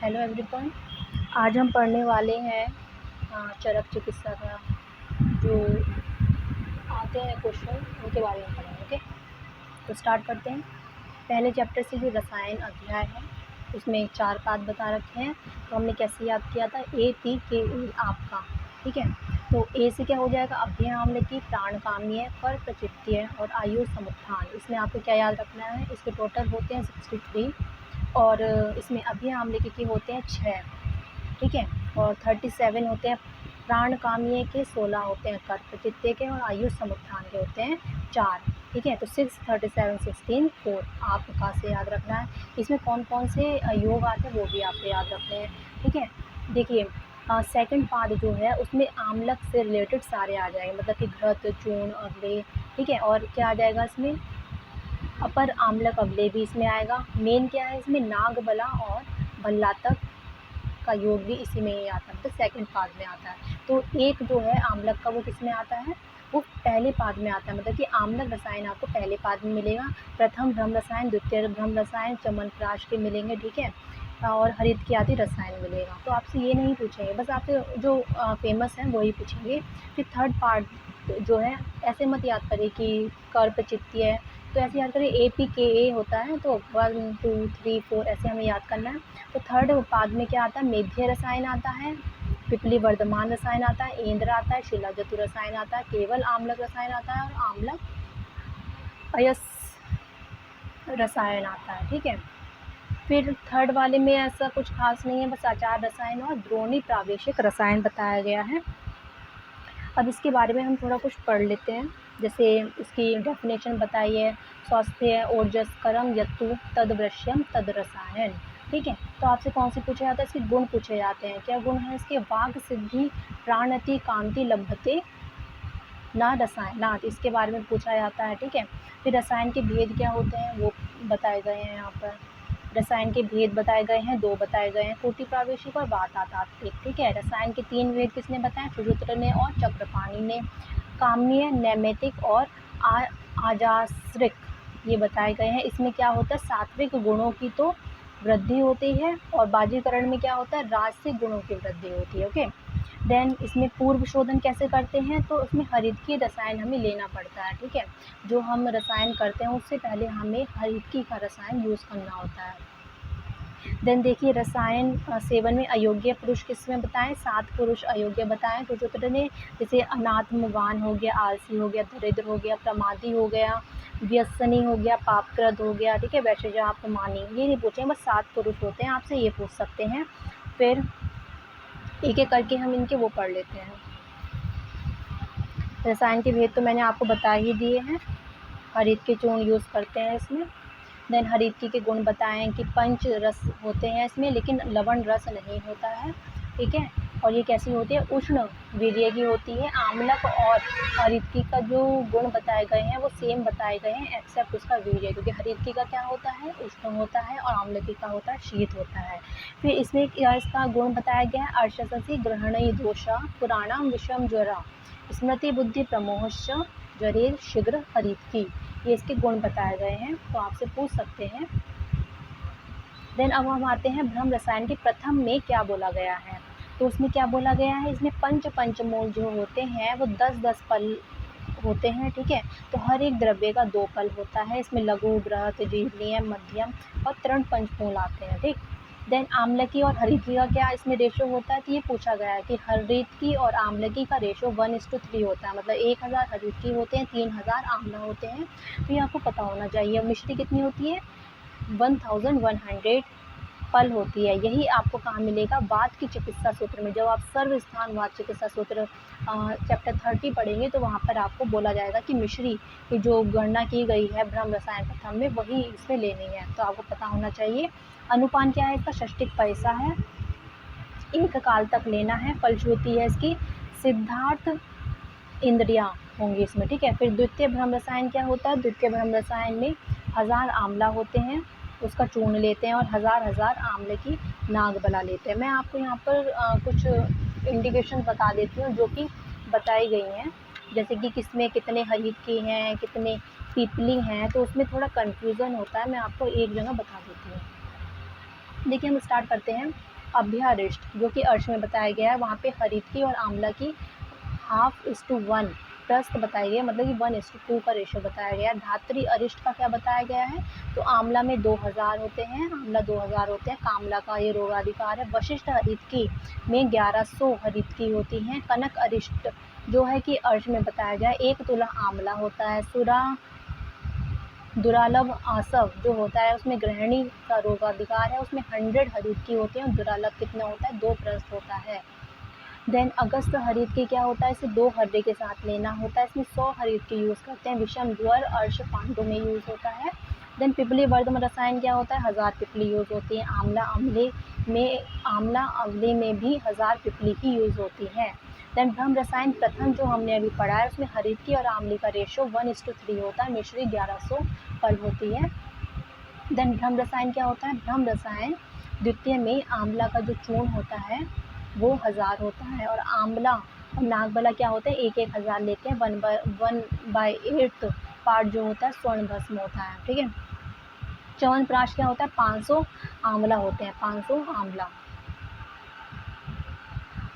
Hello everyone. आज हम पढ़ने वाले हैं चरक चिकित्सा का जो आते हैं क्वेश्चन, उनके बारे में पढ़ेंगे। ओके, तो स्टार्ट करते हैं। पहले चैप्टर से जो रसायन अध्याय है उसमें 4 पाठ बता रखे हैं। तो हमने कैसे याद किया था, ATKE आपका, ठीक है। तो ए से क्या हो जाएगा, अभ्यय आम्लकी, प्राणकामीय, कर प्रचित्य और आयु समुत्थान। इसमें आपको क्या याद रखना है, इसके टोटल होते हैं 63 और इसमें अभ्यय आम्लकी के होते हैं 6, ठीक है। और 37 होते हैं प्राणकामीय के, 16 होते हैं कर प्रचित्य के और आयु समुत्थान के होते हैं 4, ठीक है। तो 6, 37, 16, 4 आपका से याद रखना है। इसमें कौन कौन से योग आते हैं वो भी आपको याद रखने हैं, ठीक है। देखिए सेकंड पार्ट जो है उसमें आम्लक से रिलेटेड सारे आ जाएंगे, मतलब कि घृत, चूर्ण, अवलेय, ठीक है। और क्या आ जाएगा इसमें, अपर आम्लक अवलेय भी इसमें आएगा। मेन क्या है इसमें, नागबला और भल्लातक का योग भी इसी में ही आता है, तो सेकंड पार्ट में आता है। तो एक जो है आम्लक का वो किस में आता है, वो पहले पार्ट में आता है, मतलब कि आम्लक रसायन आपको पहले पार्ट में मिलेगा। प्रथम भ्रम रसायन, द्वितीय भ्रम रसायन, च्यवनप्राश के मिलेंगे, ठीक है। और हरित की आदि रसायन मिलेगा। तो आपसे ये नहीं पूछेंगे, बस आपसे जो फेमस हैं वही पूछेंगे। फिर थर्ड पार्ट जो है ऐसे मत याद करें कि कर प्रचित्य है, तो ऐसे याद करें APKA होता है, तो 1, 2, 3, 4 ऐसे हमें याद करना है। तो थर्ड पाद में क्या आता है, मेध्य रसायन आता है, पिपली वर्धमान रसायन आता है, इंद्र आता है, शिला जतु रसायन आता है, केवल आम्लक रसायन आता है और आम्लक अयस रसायन आता है, ठीक है। फिर थर्ड वाले में ऐसा कुछ खास नहीं है, बस आचार रसायन और द्रोणी प्रावेशिक रसायन बताया गया है। अब इसके बारे में हम थोड़ा कुछ पढ़ लेते हैं। जैसे इसकी डेफिनेशन बताई है, स्वास्थ्य ओजस्करम यत्तु तदवृश्यम तद रसायन, ठीक है। तो आपसे कौन से पूछे जाता है, इसके गुण पूछे जाते हैं। क्या गुण है इसके, वाग सिद्धि, प्राणति, कांति लभते ना रसायन ना, इसके बारे में पूछा जाता है, ठीक है। फिर रसायन के भेद क्या होते हैं वो बताए गए हैं यहाँ पर। रसायन के भेद बताए गए हैं, 2 बताए गए हैं, कोटि प्रावेशिक और वातातात्विक, ठीक है। रसायन के 3 भेद किसने बताए, सुश्रुत ने और चक्रपाणी ने। काम्य, नैमित्तिक और आजाश्रिक ये बताए गए हैं। इसमें क्या होता है, सात्विक गुणों की तो वृद्धि होती है और बाजीकरण में क्या होता है, राजसिक गुणों की वृद्धि होती है, ओके। देन इसमें पूर्व शोधन कैसे करते हैं, तो उसमें हरितकी रसायन हमें लेना पड़ता है, ठीक है। जो हम रसायन करते हैं उससे पहले हमें हरितकी का रसायन यूज़ करना होता है। देन देखिए रसायन सेवन में अयोग्य पुरुष किसमें बताएं, 7 पुरुष अयोग्य बताएं। तो जो ने जैसे अनात्मवान हो गया, आलसी हो गया, दरिद्र हो गया, प्रमादी हो गया, व्यसनी हो गया, पापकृत हो गया, ठीक है, वैश्यजापमानी, ये नहीं पूछेंगे, बस 7 पुरुष होते हैं, आपसे ये पूछ सकते हैं। फिर एक एक करके हम इनके वो पढ़ लेते हैं। रसायन के भेद तो मैंने आपको बता ही दिए हैं। हरित के चूर्ण यूज़ करते हैं इसमें। देन हरितकी के गुण बताएं कि पंच रस होते हैं इसमें, लेकिन लवण रस नहीं होता है, ठीक है। और ये कैसी होती है, उष्ण वीर्य की होती है। आम्लक और हरितकी का जो गुण बताए गए हैं वो सेम बताए गए हैं, एक्सेप्ट उसका वीर्य, क्योंकि हरितकी का क्या होता है, उष्ण होता है और आम्लकी का होता है, शीत होता है। फिर इसमें क्या इसका गुण बताया गया है, अर्शसी ग्रहणी दोषा, पुराणाम विषम ज्वरा, स्मृति बुद्धि प्रमोहश्च, ज्वरेर शीघ्र हरितकी, ये इसके गुण बताए गए हैं, तो आपसे पूछ सकते हैं। देन अब हम आते हैं भ्रम रसायन के प्रथम में क्या बोला गया है। तो उसमें क्या बोला गया है, इसमें पंचमूल जो होते हैं वो 10-10 पल होते हैं, ठीक है। तो हर एक द्रव्य का 2 पल होता है। इसमें लघु, बृहत, जीवनीय, मध्यम और तृण पंचमूल आते हैं, ठीक। देन आम्लकी और हरितकी का क्या इसमें रेशो होता है, तो ये पूछा गया है कि हरितकी और आम्लकी का रेशो 1:3 होता है, मतलब 1000 हरितकी होते हैं, 3000 आम्ला होते हैं। तो ये आपको पता होना चाहिए। मिश्री कितनी होती है, 1100 पल होती है। यही आपको कहाँ मिलेगा, वात की चिकित्सा सूत्र में। जब आप सर्वस्थान वात चिकित्सा सूत्र चैप्टर 30 पढ़ेंगे तो वहाँ पर आपको बोला जाएगा कि मिश्री की जो गणना की गई है भ्रम रसायन प्रथम में वही इसमें लेनी है, तो आपको पता होना चाहिए। अनुपान क्या है इसका, षष्टिक पैसा है, 1 काल तक लेना है। फलश्रुति है इसकी सिद्धार्थ इंद्रियाँ होंगी इसमें, ठीक है। फिर द्वितीय भ्रम रसायन क्या होता है, द्वितीय भ्रम रसायन में 1000 आंवला होते हैं, उसका चूर्ण लेते हैं और 1000 आंवले की नागबला लेते हैं। मैं आपको यहाँ पर कुछ इंडिकेशन बता देती हूँ जो कि बताई गई हैं, जैसे कि किसमें कितने हरित की हैं, कितने पीपली हैं, तो उसमें थोड़ा कन्फ्यूज़न होता है, मैं आपको एक जगह बता देती हूँ। देखिए हम स्टार्ट करते हैं। अभ्यारिष्ट जो कि अर्श में बताया गया है, वहाँ पे हरितकी और आंवला की 1:1 प्रस्थ बताई गई है, मतलब कि 1:2 का रेशो बताया गया है। धात्री अरिष्ट का क्या बताया गया है, तो आंवला में 2000 होते हैं, आंवला 2000 होते हैं, कामला का ये रोगाधिकार है। वशिष्ठ हरितकी में 1100 हरितकी होती हैं। कनक अरिष्ट जो है कि अर्श में बताया गया है 1 तुला आंवला होता है। दुरालभ आसव जो होता है उसमें गृहिणी का रोगाधिकार है, उसमें 100 हरितकी होती हैं। दुरालभ कितना होता है, 2 प्रस्थ होता है। देन अगस्त हरित की क्या होता है, इसे 2 हर्रे के साथ लेना होता है, इसमें 100 हरित की यूज़ करते हैं। विषम ज्वर अर्श पांडु में यूज़ होता है। देन पिपली वर्धम रसायन क्या होता है, 1000 पिपली यूज़ होती है। आंवला आंवले में भी 1000 पिपली की यूज़ होती है। देन भ्रम रसायन प्रथम जो हमने अभी पढ़ा है उसमें हरित की और आंवले का रेशो 1:3 होता है, मिश्री 1100 फल होती है। देन भ्रम रसायन क्या होता है, भ्रम रसायन द्वितीय में आंवला का जो चूर्ण होता है वो 1000 होता है, और आंवला और नागबला क्या होते हैं 1-1 हज़ार लेते हैं। 1/8 पार्ट जो होता है स्वर्ण भस्म होता है, ठीक है। च्यवनप्राश क्या होता है, 500 आंवला होते हैं, 500 आंवला।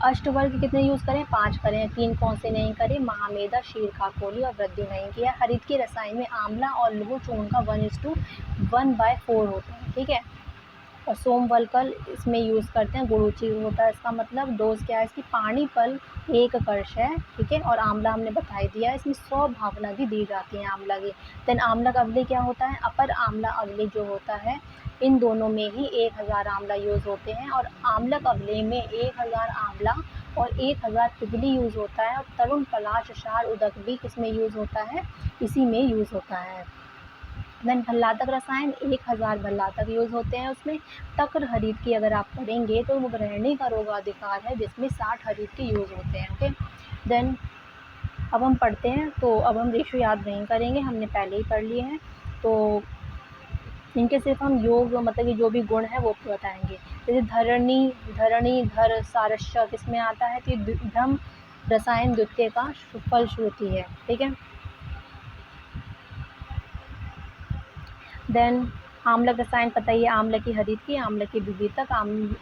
अष्टवर्ग कितने यूज़ करें, 5 करें, 3 कौन से नहीं करें, महामेधा, क्षीर खाकोली और वृद्धि नहीं किया। हरित की रसायन में आंवला और लौह चूर्ण का 1:1/4 होता है, ठीक है। और सोमवलकल इसमें यूज़ करते हैं, गुरुचि होता है, इसका मतलब डोज क्या है इसकी, पानीपल 1 कर्ष है, ठीक है। और आंवला हमने बता ही दिया है, इसमें 100 भावना भी दी जाती है आंवला की। देन आंवला का अवले क्या होता है, अपर आंवला अवले जो होता है इन दोनों में ही 1000 आंवला यूज़ होते हैं, और आंवलक अवले में 1000 आंवला और 1000 पिपली यूज़ होता है। और तरुण पलाश क्षार उदक भी किसमें यूज़ होता है, इसी में यूज़ होता है। देन भल्लातक रसायन 1000 भल्लातक यूज़ होते हैं उसमें। तक्र हरित की अगर आप पढ़ेंगे तो वो गृहिणी का रोगाधिकार है जिसमें 60 हरित की यूज़ होते हैं, ओके। देन अब हम पढ़ते हैं, तो अब हम रेशो याद नहीं करेंगे, हमने पहले ही पढ़ लिए हैं, तो इनके सिर्फ हम योग मतलब कि जो भी गुण है वो बताएंगे। जैसे धरणी धर सारस्य किसमें आता है, तो ये भ्रम रसायन द्वितीय का फलश्रुति है, ठीक है। देन आम्लक रसायन पता ही है, आम्ल की हरित की, आम्ल की विभितक,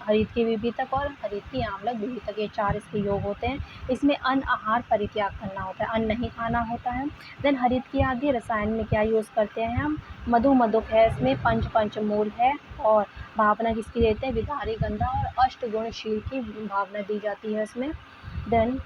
हरित की विभितक और हरित की आम्लक विभितक, ये 4 इसके योग होते हैं। इसमें अन्न आहार परित्याग करना होता है, अन्न नहीं खाना होता है। देन हरित की आदि रसायन में क्या यूज़ करते हैं हम, मधुक है, इसमें पंचमूल है, और भावना किसकी देते हैं, विधारी गंधा और अष्टगुणशील की भावना दी जाती है इसमें। देन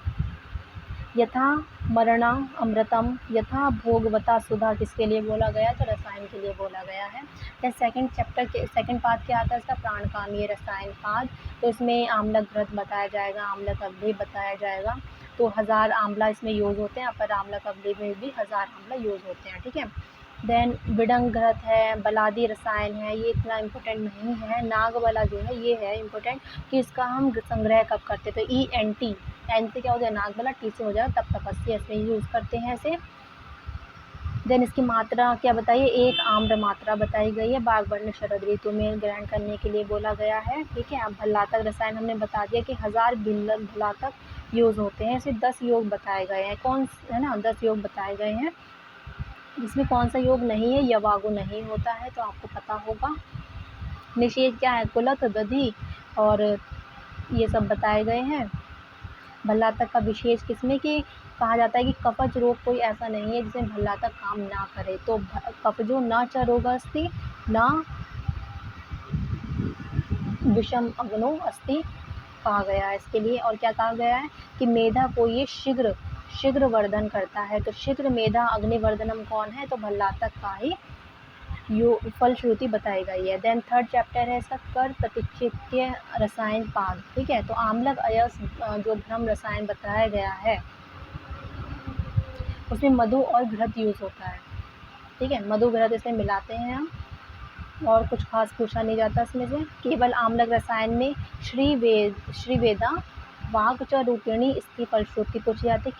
यथा मरणा अमृतम यथा भोगवता सुधा किसके लिए बोला गया, तो रसायन के लिए बोला गया है। देन सेकंड चैप्टर के सेकंड पार्ट क्या आता है इसका, प्राणकामी रसायन पार्ट, तो इसमें आम्लक घृत बताया जाएगा, आम्लक अवधि बताया जाएगा। तो 1000 आंवला इसमें यूज़ होते हैं, अपर आम्लक अवधि में भी 1000 आंवला यूज़ होते हैं, ठीक है। देन विडंग घृत है, बलादी रसायन है, ये इतना इम्पोर्टेंट नहीं है। नागबला जो है ये है इम्पोर्टेंट कि इसका हम संग्रह कब करते, तो ENT, एन से क्या हो जाए नागबला, टी से हो जाए तप तपस्या, ऐसे यूज़ करते हैं ऐसे। देन इसकी मात्रा क्या बताइए, 1 आम्र मात्रा बताई गई है, बागवर्ण शरद ऋतु में ग्रहण करने के लिए बोला गया है, ठीक है। अब भल्लातक रसायन हमने बता दिया कि 1000 भल्लातक यूज़ होते हैं, इसमें 10 योग बताए गए हैं, कौन है ना, 10 योग बताए गए हैं। इसमें कौन सा योग नहीं है, यवागु नहीं होता है, तो आपको पता होगा। निषेध क्या है, कुलत दधि और ये सब बताए गए हैं। भल्लातक का विशेष किसमें कि कहा जाता है कि कफज रोग कोई ऐसा नहीं है जिसमें भल्लातक काम ना करे, तो कफजो न च रोगस्ति न विषम अग्नो अस्ति कहा गया है इसके लिए। और क्या कहा गया है कि मेधा को ये शीघ्र वर्धन करता है, तो शीघ्र मेधा अग्निवर्धनम कौन है, तो भल्लातक का ही फलश्रुति बताई गई है। देन थर्ड चैप्टर है इसका, कर प्रतिचित्य रसायन पाद, ठीक है। तो आम्लक अयस जो भ्रम रसायन बताया गया है उसमें मधु और घृत यूज़ होता है, ठीक है। मधु घृत इसमें मिलाते हैं हम, और कुछ खास पूछा नहीं जाता इसमें से। केवल आम्लक रसायन में श्रीवेदा वाक्च रूपिणी इसकी फलश्रुति पूछी जाती है,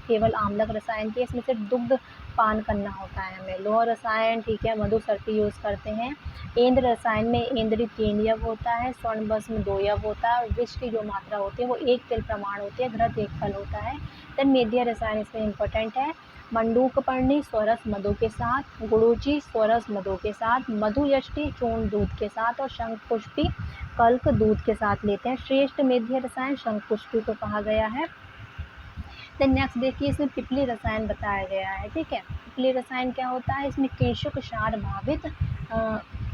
केवल आम्लक रसायन की, इसमें सिर्फ दुग्ध पान करना होता है हमें। लोह रसायन, ठीक है, मधु सर्पी यूज़ करते हैं। इंद्र रसायन में इंद्री 3 यव होता है, स्वर्ण भस्म 2 यव होता है, और विष की जो मात्रा होती है वो 1 तिल प्रमाण होती है, घृत 1 फल होता है। देन मेध्य रसायन इसमें इम्पोर्टेंट है, मंडूकपर्णी स्वरस मधु के साथ, गुड़ूची स्वरस मधु के साथ, मधु यष्टि चूर्ण दूध के साथ, और शंख पुष्पी कल्क दूध के साथ लेते हैं। श्रेष्ठ मेध्य रसायन शंखपुष्पी को कहा गया है। देन नेक्स्ट देखिए, इसमें पिपली रसायन बताया गया है। ठीक है, पिपली रसायन क्या होता है, इसमें केशुक क्षार भावित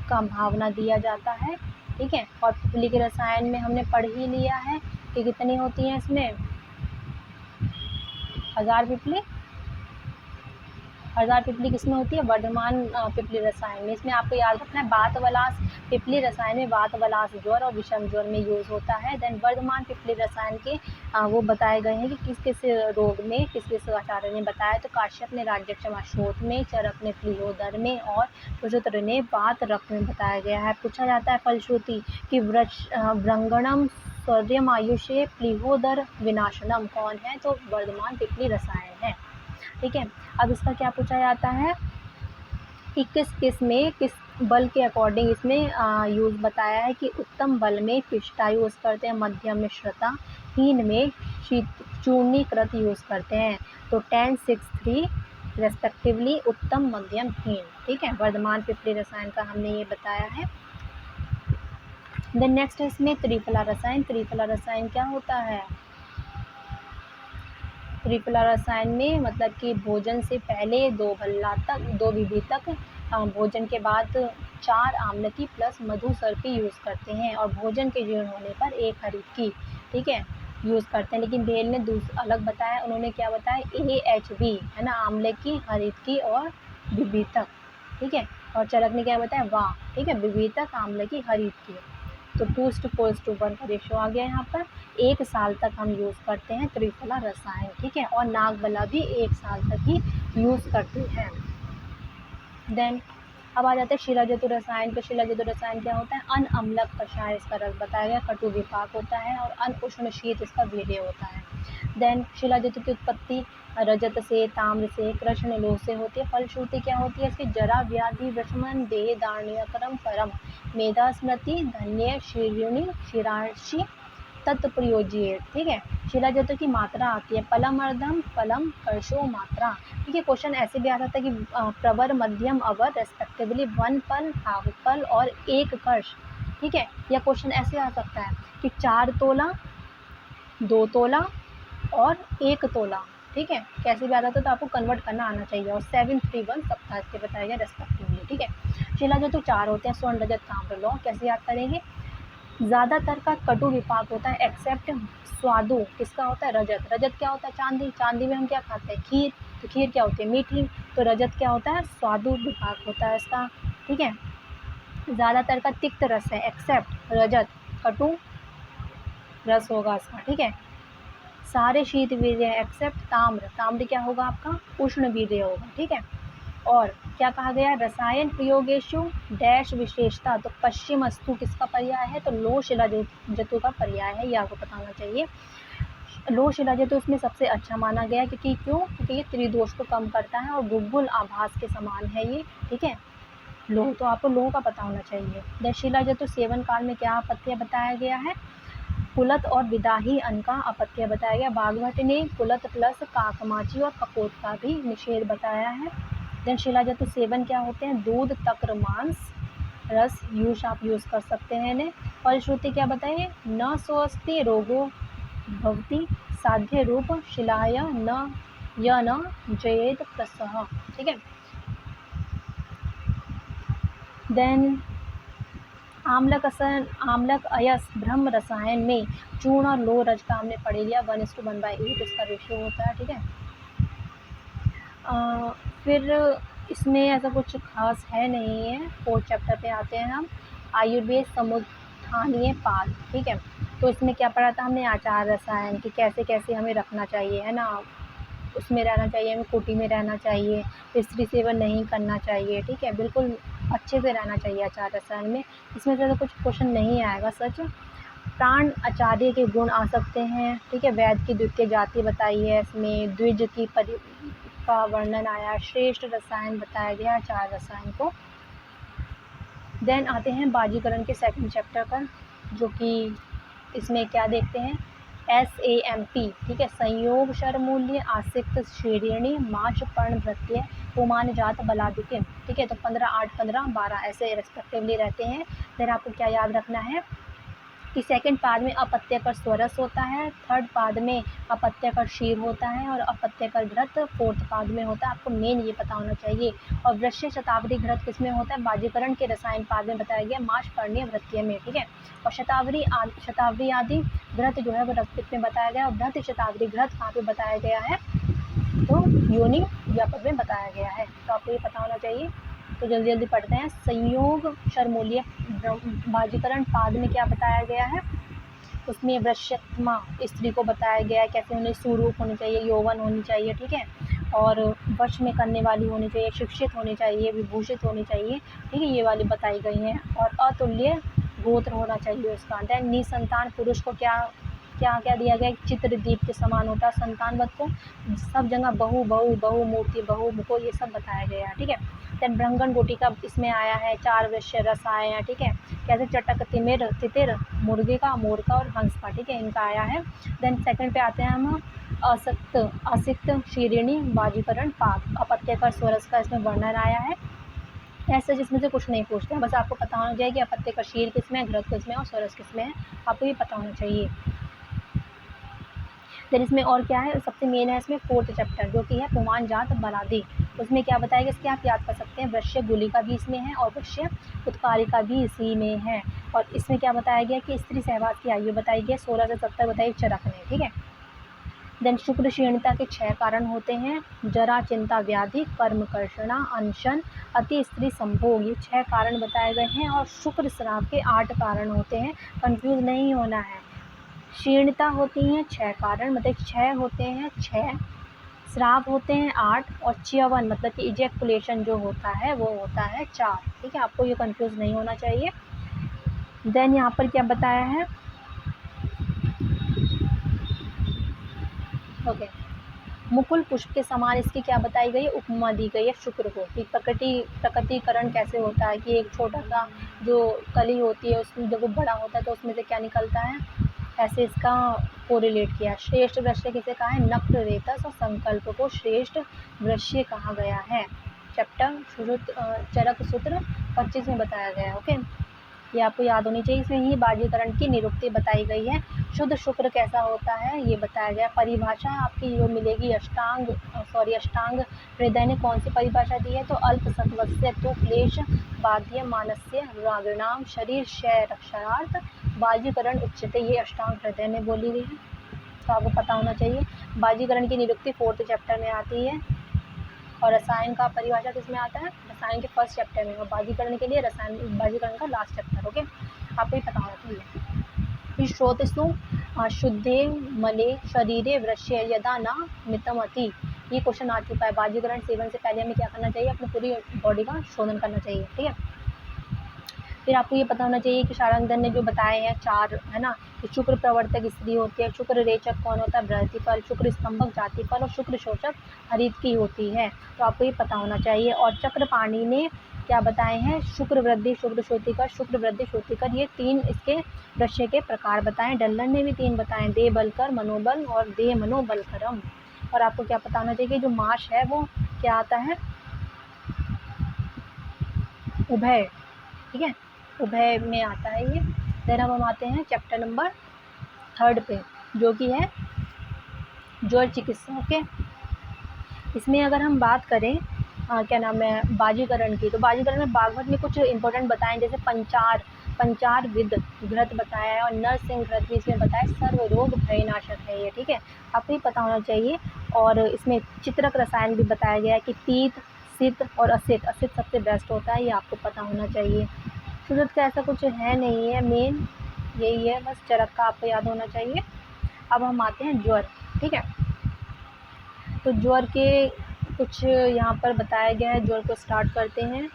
का भावना दिया जाता है। ठीक है, और पिपली के रसायन में हमने पढ़ ही लिया है कि कितनी होती हैं इसमें, 1000 पिपली। 1000 पिपली किसमें होती है, वर्धमान पिपली रसायन में। इसमें आपको याद रखना है बात वलास पिपली रसायन में बात वलास ज्वर और विषम ज्वर में यूज़ होता है। देन वर्धमान पिपली रसायन के वो बताए गए हैं कि किस किस रोग में किस किस आचार्य ने बताया। तो काश्यप ने राज्यक्षमाशोथ में, चरक ने प्लिहोदर में और सुश्रुत ने बात रक्त में बताया गया है। पूछा जाता है फलश्रुति कि व्रंगणम स्वर्यमायुषे प्लिहोदर विनाशनम कौन है, तो वर्धमान पिपली रसायन है। ठीक है, अब इसका क्या पूछा जाता है कि किस में किस बल के अकॉर्डिंग इसमें यूज़ बताया है कि उत्तम बल में पिष्टा यूज़ करते हैं, मध्यम में श्रता, हीन में चूर्णीकृत यूज़ करते हैं। तो 10, 6, 3 रेस्पेक्टिवली उत्तम, मध्यम, हीन। ठीक है, वर्धमान पिपली रसायन का हमने ये बताया है। देन नेक्स्ट है इसमें त्रिफला रसायन। त्रिफला रसायन क्या होता है, त्रिफला रसायन में मतलब कि भोजन से पहले 2 भल्ला तक 2 विधि तक, भोजन के बाद 4 आम्लकी प्लस मधु सर्पी यूज़ करते हैं, और भोजन के जीर्ण होने पर 1 हरित की, ठीक है, यूज़ करते हैं। लेकिन बेल ने अलग बताया, उन्होंने क्या बताया, AHB है ना, आम्लकी, हरित की और विभितक। ठीक है, और चरक ने क्या बताया, वाह। ठीक है, विभितक, आम्लकी, हरित की। तो 2:1 का रेशो आ गया यहाँ पर। 1 साल तक हम यूज़ करते हैं त्रिफला रसायन। ठीक है, और नागबला भी 1 साल तक ही यूज़ करते हैं। देन अब आ जाते हैं शिलाजतु रसायन पे। शिलाजतु रसायन क्या होता है, अन अम्लक कषाय इसका रस बताया गया, कटु विपाक होता है, और अन उष्ण शीत इसका वीर्य होता है। देन शिलाजतु की उत्पत्ति रजत से, ताम्र से, कृष्ण लोह से होती है। फलश्रुति क्या होती है इसकी, जरा व्याधि विषमन देह दार्ण्यकरम परम मेधा स्मृति धन्य शीर्युणी शिरांशी तत्प्रयोज्य। ठीक है, शिलाजतु की मात्रा आती है पलम अर्धम, पलम कर्षो मात्रा। ठीक है, क्वेश्चन ऐसे भी आ सकता है कि प्रवर, मध्यम, अवर रेस्पेक्टिवली 1 पल, हाफ पल और 1 कर्ष। ठीक है, या क्वेश्चन ऐसे आ सकता है कि 4 तोला, 2 तोला और 1 तोला। ठीक है, कैसे भी आता था तो आपको कन्वर्ट करना आना चाहिए, और 7, 3, 1 सप्ताह इसके बताया गया रेस्पेक्टिवली। ठीक है, शिलाजतु 4 होते हैं, स्वर्ण, रजत, ताम्र, लौह। कैसे याद करेंगे, ज़्यादातर का कटु विपाक होता है एक्सेप्ट स्वादु, किसका होता है, रजत। रजत क्या होता है, चांदी। चांदी में हम क्या खाते हैं, खीर। तो खीर क्या होती है, मीठी। तो रजत क्या होता है, स्वादु विपाक होता है इसका। ठीक है, ज़्यादातर का तिक्त रस है एक्सेप्ट रजत, कटु रस होगा इसका। ठीक है, सारे शीत वीर्य है एक्सेप्ट ताम्र। ताम्र क्या होगा आपका, उष्ण वीर्य होगा। ठीक है, और क्या कहा गया, रसायन प्रयोगेशु डैश विशेषता। तो पश्चिम अस्तु किसका पर्याय है, तो लोह शिलाजतु का पर्याय है, ये आपको पता होना चाहिए। लोह शिलाजतु इसमें सबसे अच्छा माना गया, क्योंकि क्योंकि ये त्रिदोष को कम करता है और गुग्गुल आभास के समान है ये। ठीक है, लोह, तो आपको लोह का पता होना चाहिए। द शिलाजतु सेवन काल में क्या अपत्य बताया गया है, कुलत और विदाही अन्न का अपत्य बताया गया। बागभट्ट ने कुलत प्लस काकमाची और कपोत का भी निषेध बताया है। देन शिलाजतु सेवन क्या होते हैं, दूध, तक्र, मांस, रस, यूज आप यूज़ कर सकते हैं इन्हें। फलश्रुति क्या बताइए, न सोस्ति रोगो भवति साध्य रूप शिलाय न जयेत प्रसह। ठीक है, देन आम्लक अयस ब्रह्म रसायन में चूर्ण और लोह रज का हमने पढ़ लिया, 1:1/8 इसका रेशियो होता है। ठीक है, फिर इसमें ऐसा कुछ खास है नहीं है। 4th चैप्टर पे आते हैं हम, आयुर्वेद समुत्थानीय पाद। ठीक है, तो इसमें क्या पढ़ा था हमने, आचार रसायन की कैसे कैसे हमें रखना चाहिए, है ना, उसमें रहना चाहिए, हमें कोटि में रहना चाहिए, स्त्री सेवन नहीं करना चाहिए। ठीक है, बिल्कुल अच्छे से रहना चाहिए आचार रसायन में। इसमें से तो कुछ क्वेश्चन नहीं आएगा सच। प्राण आचार्य के गुण आ सकते हैं। ठीक है, वैद्य की द्वितीय जाति बताई है इसमें, द्विज की का वर्णन आया, श्रेष्ठ रसायन बताया गया आचार रसायन को। देन आते हैं बाजीकरण के 2nd चैप्टर पर, जो कि इसमें क्या देखते हैं, SAMP। ठीक है, संयोग शर मूल्य आसिक्त श्रेणी माच पर्ण भृत्य पुमान जात बलादिक्य। ठीक है, तो 15, 8, 15, 12 ऐसे रेस्पेक्टिवली रहते हैं। फिर आपको क्या याद रखना है, कि सेकंड पाद में अपत्यकर स्वरस होता है, थर्ड पाद में अपत्यकर शीर होता है और अपत्यकर घृत फोर्थ पाद में होता है। आपको मेन ये पता होना चाहिए। और वृश्य शतावरी घृत किसमें होता है? बाजीकरण के रसायन पाद में बताया गया, माश पर्णीय वृत्तीय में, ठीक है। और शतावरी आदि घृत जो है वो रक्तपित्त में बताया गया, और भ्रत शतावरी घृत कहाँ पे बताया गया है? तो योनि व्यापक में बताया गया है। तो आपको ये पता होना चाहिए। तो जल्दी जल्दी पढ़ते हैं। संयोग शर्मूल्य बाजीकरण पाद में क्या बताया गया है? उसमें वृश्यत्मा स्त्री को बताया गया है, कैसे उन्हें सुरूप होनी चाहिए, यौवन होनी चाहिए, ठीक है, और वश में करने वाली होनी चाहिए, शिक्षित होनी चाहिए, विभूषित होनी चाहिए, ठीक है, ये वाली बताई गई हैं। और अतुल्य गोत्र होना चाहिए उसका। देन निसंतान पुरुष को क्या क्या क्या दिया गया? चित्रदीप के समान होता है संतानवत को। सब जगह बहु बहु बहु मूर्ति बहु मुखो ये सब बताया गया है, ठीक है। देन ब्रह्मगण गुटिका इसमें आया है, 4 वृश्य रस आए हैं, ठीक है, कैसे चटक तिमिर तितिर मुर्गे का, मोर का और हंस का, ठीक है, इनका आया है। देन सेकंड पे आते हैं हम असिक्त शीरिणी बाजीकरण पाद, अपत्यकर स्वरस का इसमें वर्णन आया है। ऐसे जिसमें से कुछ नहीं पूछते हैं, बस आपको पता होना चाहिए कि अपत्यकर शीर किसमें है, घृत किसमें और स्वरस किसमें है, आपको ये पता होना चाहिए। देन इसमें और क्या है? सबसे मेन है इसमें 4th चैप्टर जो कि है पुमान जात बलादी। उसमें क्या बताएगा? इसके आप याद कर सकते हैं, वृश्य गुलिका भी इसमें है और वृश्य उत्कारिका भी इसी में है। और इसमें क्या बताया गया कि स्त्री सहवास की आयु बताई गई 16 से 70 बताई चरक ने, ठीक है। देन शुक्र क्षीणता के 6 कारण होते हैं, जरा चिंता व्याधि कर्म कर्षणा अनशन अति स्त्री संभोग, ये 6 कारण बताए गए हैं। और शुक्र स्राव के 8 कारण होते हैं, कंफ्यूज नहीं होना है। क्षीणता होती हैं 6 कारण, मतलब 6 होते हैं 6, स्राव होते हैं 8 और च्यवन मतलब कि इजेकुलेशन जो होता है वो होता है 4, ठीक है, आपको ये कंफ्यूज नहीं होना चाहिए। देन यहाँ पर क्या बताया है? ओके, मुकुल पुष्प के समान इसकी क्या बताई गई है? उपमा दी गई है शुक्र को, कि प्रकटीकरण कैसे होता है, कि एक छोटा सा जो कली होती है उसमें जब वो बड़ा होता है तो उसमें से क्या निकलता है, ऐसे इसका कोरिलेट किया। श्रेष्ठ वृश्य किसे कहा है? नक्र रेतस और संकल्प को श्रेष्ठ वृश्य कहा गया है। चैप्टर चरक सूत्र 25 में बताया गया है, ओके, ये आपको याद होनी चाहिए। इसमें ही बाजीकरण की निरुक्ति बताई गई है। शुद्ध शुक्र कैसा होता है ये बताया गया। परिभाषा आपकी जो मिलेगी अष्टांग हृदय ने कौन सी परिभाषा दी है? तो अल्प सत्वस्य तो क्लेश बाध्य मानस्य रागणाम शरीर क्षय रक्षणार्थ बाजीकरण उच्चते, ये अष्टांग हृदय ने बोली गई है, तो आपको पता होना चाहिए। बाजीकरण की निरुक्ति 4th चैप्टर में आती है। और रसायन का परिभाषा किसमें आता है? रसायन के 1st चैप्टर में। और बाजीकरण के लिए बाजीकरण का लास्ट चैप्टर, ओके, आपको ये पता होना चाहिए। श्रोतसु शुद्धे मले शरीरे वृश्य यदा न मितमति, ये क्वेश्चन आ चुका है। बाजीकरण सेवन से पहले हमें क्या करना चाहिए? अपनी पूरी बॉडी का शोधन करना चाहिए, ठीक है। फिर आपको ये पता होना चाहिए कि शारंगधर ने जो बताए हैं 4, है ना, कि शुक्र प्रवर्तक स्त्री होती है, शुक्र रेचक कौन होता है? बृहतिफल, शुक्र स्तंभक जातिफल और शुक्र शोषक हरित की होती है, तो आपको ये पता होना चाहिए। और चक्रपाणी ने क्या बताए हैं? शुक्र वृद्धि, शुक्र श्रोतिकर, शुक्र वृद्धि श्रोतिकर, ये 3 इसके वृश्य के प्रकार बताएं। डल्लन ने भी 3 बताए, दे बलकर मनोबल और दे मनोबलकरम। और आपको क्या पता होना चाहिए कि जो माश है वो क्या आता है? उभय, ठीक है, उभय में आता है ये। देन हम आते हैं चैप्टर नंबर 3 पे जो कि है ज्वर चिकित्सा, ओके। इसमें अगर हम बात करें क्या नाम है बाजीकरण की, तो बाजीकरण में भागवत में कुछ इंपॉर्टेंट बताएं, जैसे पंचार विद घृत बताया है और नरसिंह घृत भी इसमें बताया, सर्व रोग भयनाशक है ये, ठीक है, आपको ये पता होना चाहिए। और इसमें चित्रक रसायन भी बताया गया है कि पीत सित और असित सबसे बेस्ट होता है, ये आपको पता होना चाहिए। शुद्ध का ऐसा कुछ है नहीं है, मेन यही है, बस चरक का आपको याद होना चाहिए। अब हम आते हैं ज्वर, ठीक है, तो ज्वर के कुछ यहाँ पर बताया गया है, ज्वर को स्टार्ट करते हैं।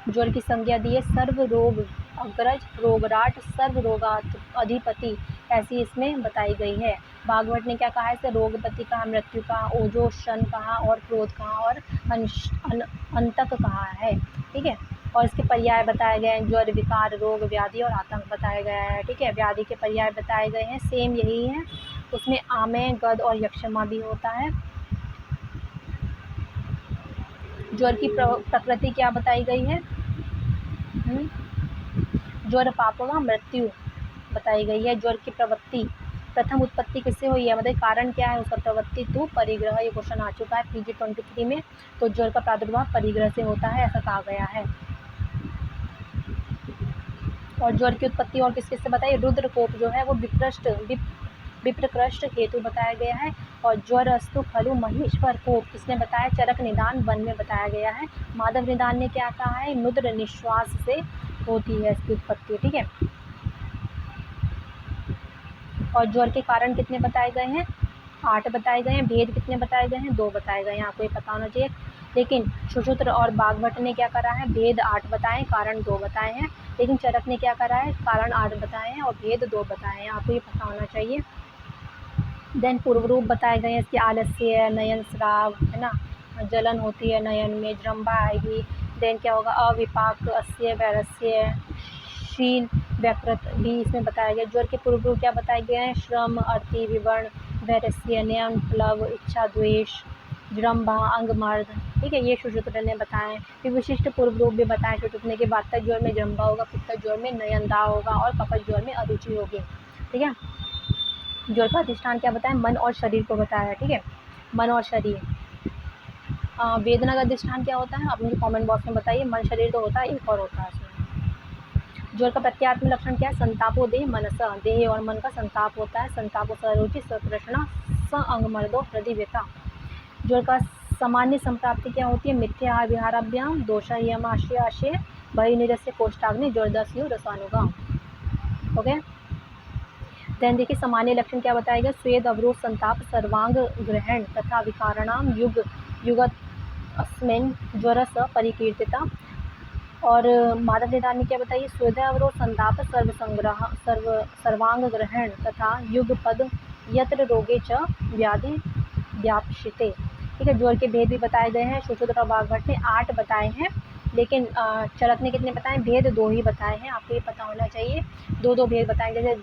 ज्वर की संज्ञा दी है सर्व रोग अग्रज रोगराट सर्व रोगात अधिपति, ऐसी इसमें बताई गई है। भागवत ने क्या कहा है? इसे रोगपति कहा, मृत्यु कहा, ओजो शन कहा और क्रोध कहा और अंतक कहा है, ठीक है। और इसके पर्याय बताए गए हैं, ज्वर विकार रोग व्याधि और आतंक बताया गया है, ठीक है। व्याधि के पर्याय बताए गए हैं, सेम यही है, उसमें आमय गद और यक्षमा भी होता है। ज्वर की प्रकृति क्या बताई गई है? ज्वर पापवा मृत्यु, बताई गई है। ज्वर की प्रवृत्ति प्रथम उत्पत्ति किससे हुई है, मतलब कारण क्या है उसका, प्रवृत्ति तो परिग्रह, ये क्वेश्चन आ चुका है PG 23 में। तो ज्वर का प्रादुर्भाव परिग्रह से होता है, ऐसा कहा गया है। और ज्वर की उत्पत्ति और किस किस से बताइए, रुद्रकोप जो है वो विप्रकृष्ट हेतु बताया गया है। और ज्वर अस्तु खलु महेश्वर कोप किसने बताया, चरक निदान वन में बताया गया है। माधव निदान ने क्या कहा है, नुद्र निश्वास से होती है इसकी उत्पत्ति, ठीक है। और ज्वर के कारण कितने बताए गए हैं, 8 बताए गए हैं। भेद कितने बताए गए हैं, 2 बताए गए हैं, आपको ये पता होना चाहिए। लेकिन सुश्रुत और बागभट्ट ने क्या करा है, भेद 8 बताए, कारण 2 बताए हैं। लेकिन चरक ने क्या करा है, कारण 8 बताए हैं और भेद 2 बताए हैं, आपको ये पता होना चाहिए। देन पूर्व रूप बताए गए हैं इसके, आलस्य, नयन स्राव, है ना, जलन होती है नयन में, जृंभा आएगी। देन क्या होगा, अविपाक, अस्य, वैरस्य, शील, व्याकृत भी इसमें बताया गया। ज्वर के पूर्व रूप क्या बताए गए हैं, श्रम, अर्थी, विवर्ण, वैरस्य, नयन, प्लव, इच्छा, द्वेष, जृंभा, अंगमर्द, ठीक है, ये सुश्रुत ने बताए। फिर विशिष्ट पूर्व रूप भी बताए सुश्रुतने के, वातज ज्वर में जृंभा होगा, पित्तज ज्वर में नयनदा होगा और कफज ज्वर में अरुचि होगी, ठीक है। ज्वर का अधिष्ठान क्या बताया, मन और शरीर को बताया, ठीक है, मन और शरीर। वेदना का अधिष्ठान क्या होता है, आप मुझे कमेंट बॉक्स में बताइए। मन शरीर तो होता है, एक और होता है इसमें। ज्वर का प्रत्यात्म लक्षण क्या है, संतापो देह मनस, देह और मन का संताप होता है। संतापो सरुचि, सतृष्णा, स अंगमर्दो, हृदय व्यथा। ज्वर का सामान्य संप्राप्ति क्या होती है, मिथ्या विहाराभ्याम, दोषा यम आशय आशय, भय निरस्य कोष्ठाग्नि, ज्वरदस्यु रसानुगाम, ओके। देन देखिए सामान्य लक्षण क्या बताएगा, स्वेद, अवरोध, संताप, सर्वांग ग्रहण तथा विकाराणाम युग युगत अस्मिन् ज्वरस परिकीर्तिता। और माधव निदान ने क्या बताइए, स्वेद, अवरोध, संताप, सर्वांग ग्रहण तथा युगपद यत्र रोगे च व्याधि व्यापशिते, ठीक है। ज्वर के भेद भी बताए गए हैं। सुश्रुत और बागभट्ट ने 8 बताए हैं, लेकिन चरक ने कितने बताए, भेद 2 ही बताए हैं, आपको ये पता होना चाहिए। 2 भेद बताए, जैसे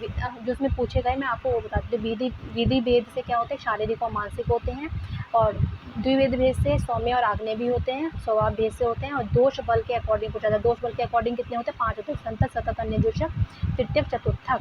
जो उसमें पूछे गए मैं आपको वो बता दूँ। विधि भेद से क्या होते हैं, शारीरिक और मानसिक होते हैं। और द्विवेद भेद से सौम्य और आग्नेय भी होते हैं, स्वभाव भेद से होते हैं। और दोष बल के अकॉर्डिंग पूछा जाता है, दोष बल के अकॉर्डिंग कितने होते हैं, 5 होते हैं, संतत, सतत, अन्य दूषक, तृतीयक, चतुर्थक,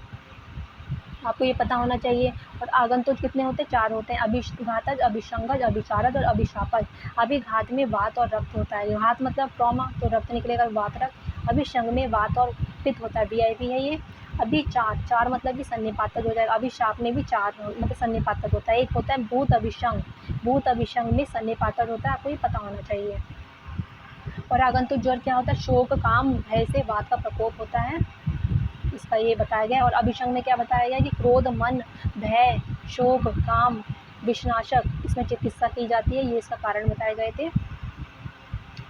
आपको ये पता होना चाहिए। और आगंतुक कितने होते हैं, 4 होते हैं, अभिघातज, अभिसंगज, अभिचारज और अभिशापज। अभिघात में वात और रक्त होता है, घात मतलब ट्रॉमा, तो रक्त निकलेगा, वात रक्त। अभिसंग में वात और पित्त होता है, VIP है ये। अभिचार मतलब कि सन्निपातज हो जाएगा। अभिशाप में भी 4 मतलब सन्निपातज होता है। एक होता है भूत अभिसंग, भूत अभिसंग में सन्निपातज होता है, आपको ये पता होना चाहिए। और आगंतुक ज्वर क्या होता है, शोक, काम, भय से वात का प्रकोप होता है, इसका ये बताया गया। और अभिसंग में क्या बताया गया कि क्रोध, मन, भय, शोक, काम, विषनाशक, इसमें चिकित्सा की जाती है, ये इसका कारण बताए गए थे।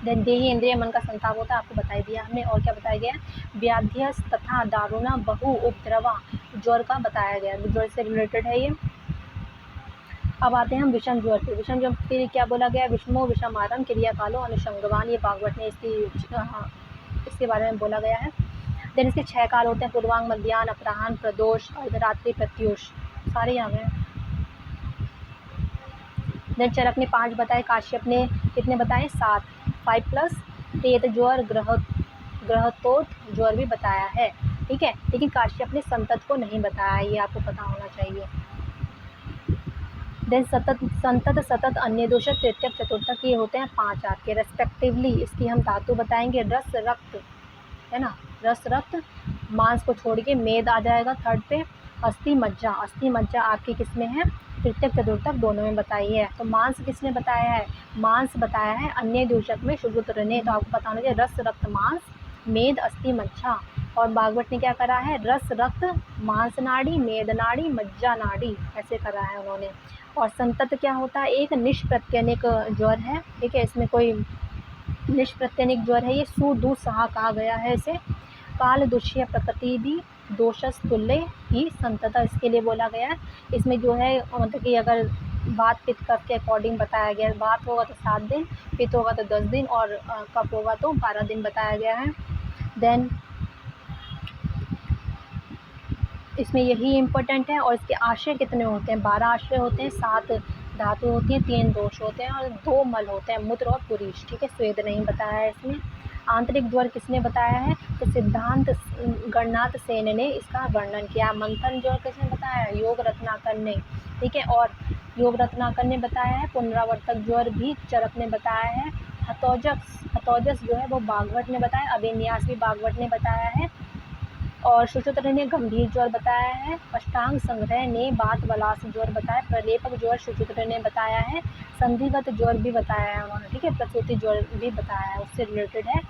देन देही इंद्रिय मन का संताप होता है, आपको बताई दिया हमने। और क्या बताया गया, व्याध्यस तथा दारुणा बहु उपद्रवा ज्वर का बताया गया, ज्वर से रिलेटेड है ये। अब आते हैं हम विषम ज्वर पे। विषम ज्वर के लिए क्या बोला गया, विषमो विषमारम क्रिया कालो अनुषंगवान, ये बागवट ने इसके बारे में बोला गया है। देन इसके 6 काल होते हैं, पूर्वांग, मध्याह्न, अपराह्न, प्रदोष, अर्धरात्रि, प्रत्यूष, सारे यहाँ हैं। देन चरक ने 5 बताए, काश्यप ने कितने बताए, 7, 5+, प्रेत ज्वर, ग्रहतोत ज्वर भी बताया है, ठीक है। लेकिन काश्यप ने संतत को नहीं बताया, ये आपको पता होना चाहिए। देन संतत, सतत, अन्य दोषक, तृतीयक, चतुर्थक, ये होते हैं 5 आपके रेस्पेक्टिवली। इसकी हम धातु बताएंगे, रस, रक्त, है ना, रस, रक्त, मांस को छोड़ के मेद आ जाएगा 3rd पे। अस्थि, मज्जा, अस्थि मज्जा आपकी किस में है, तृतीयक, चतुर्थक दोनों में बताई है। तो मांस किसने बताया है, मांस बताया है अन्य दूषक में सुश्रुत ने, तो आपको पता होना चाहिए रस, रक्त, मांस, मेद, अस्थि, मज्जा। और बागवट ने क्या करा है, रस, रक्त, मांस नाड़ी, मेद नाड़ी, मज्जा नाड़ी, ऐसे करा है उन्होंने। और संतत क्या होता है, एक निष्प्रत्यनिक ज्वर है, ठीक है, इसमें कोई निष्प्रत्यनिक ज्वर है, ये सुदुस्साह कहा गया है इसे। काल दुष्य प्रकृति भी दोषस्तुल्य ही संतत इसके लिए बोला गया है। इसमें जो है मतलब कि अगर वात पित्त कफ के अकॉर्डिंग बताया गया है, वात होगा तो 7 दिन, पित्त होगा तो 10 दिन और कफ होगा तो 12 दिन बताया गया है। देन इसमें यही इम्पोर्टेंट है। और इसके आश्रय कितने होते हैं, 12 आश्रय होते हैं, 7 धातु होती हैं, 3 दोष होते हैं और 2 मल होते हैं, मूत्र और पुरीष, ठीक है। स्वेद नहीं बताया है इसमें। आंतरिक ज्वर किसने बताया है? तो सिद्धांत गणनाथ सेन ने इसका वर्णन किया। मंथन ज्वर किसने बताया? योग रत्नाकर ने, ठीक है। और योग रत्नाकर ने बताया है। पुनरावर्तक ज्वर भी चरक ने बताया है। हतोजस जो है वो बागवट ने बताया। अभिन्यास भी बागवट ने बताया है। और सुश्रुत ने गंभीर ज्वर बताया है। अष्टांग संग्रह ने बात वलास ज्वर बताया। प्रलेपक ज्वर सुश्रुत ने बताया है। संधिगत ज्वर भी बताया है उन्होंने, ठीक है। प्रसूति ज्वर भी बताया है, उससे रिलेटेड है।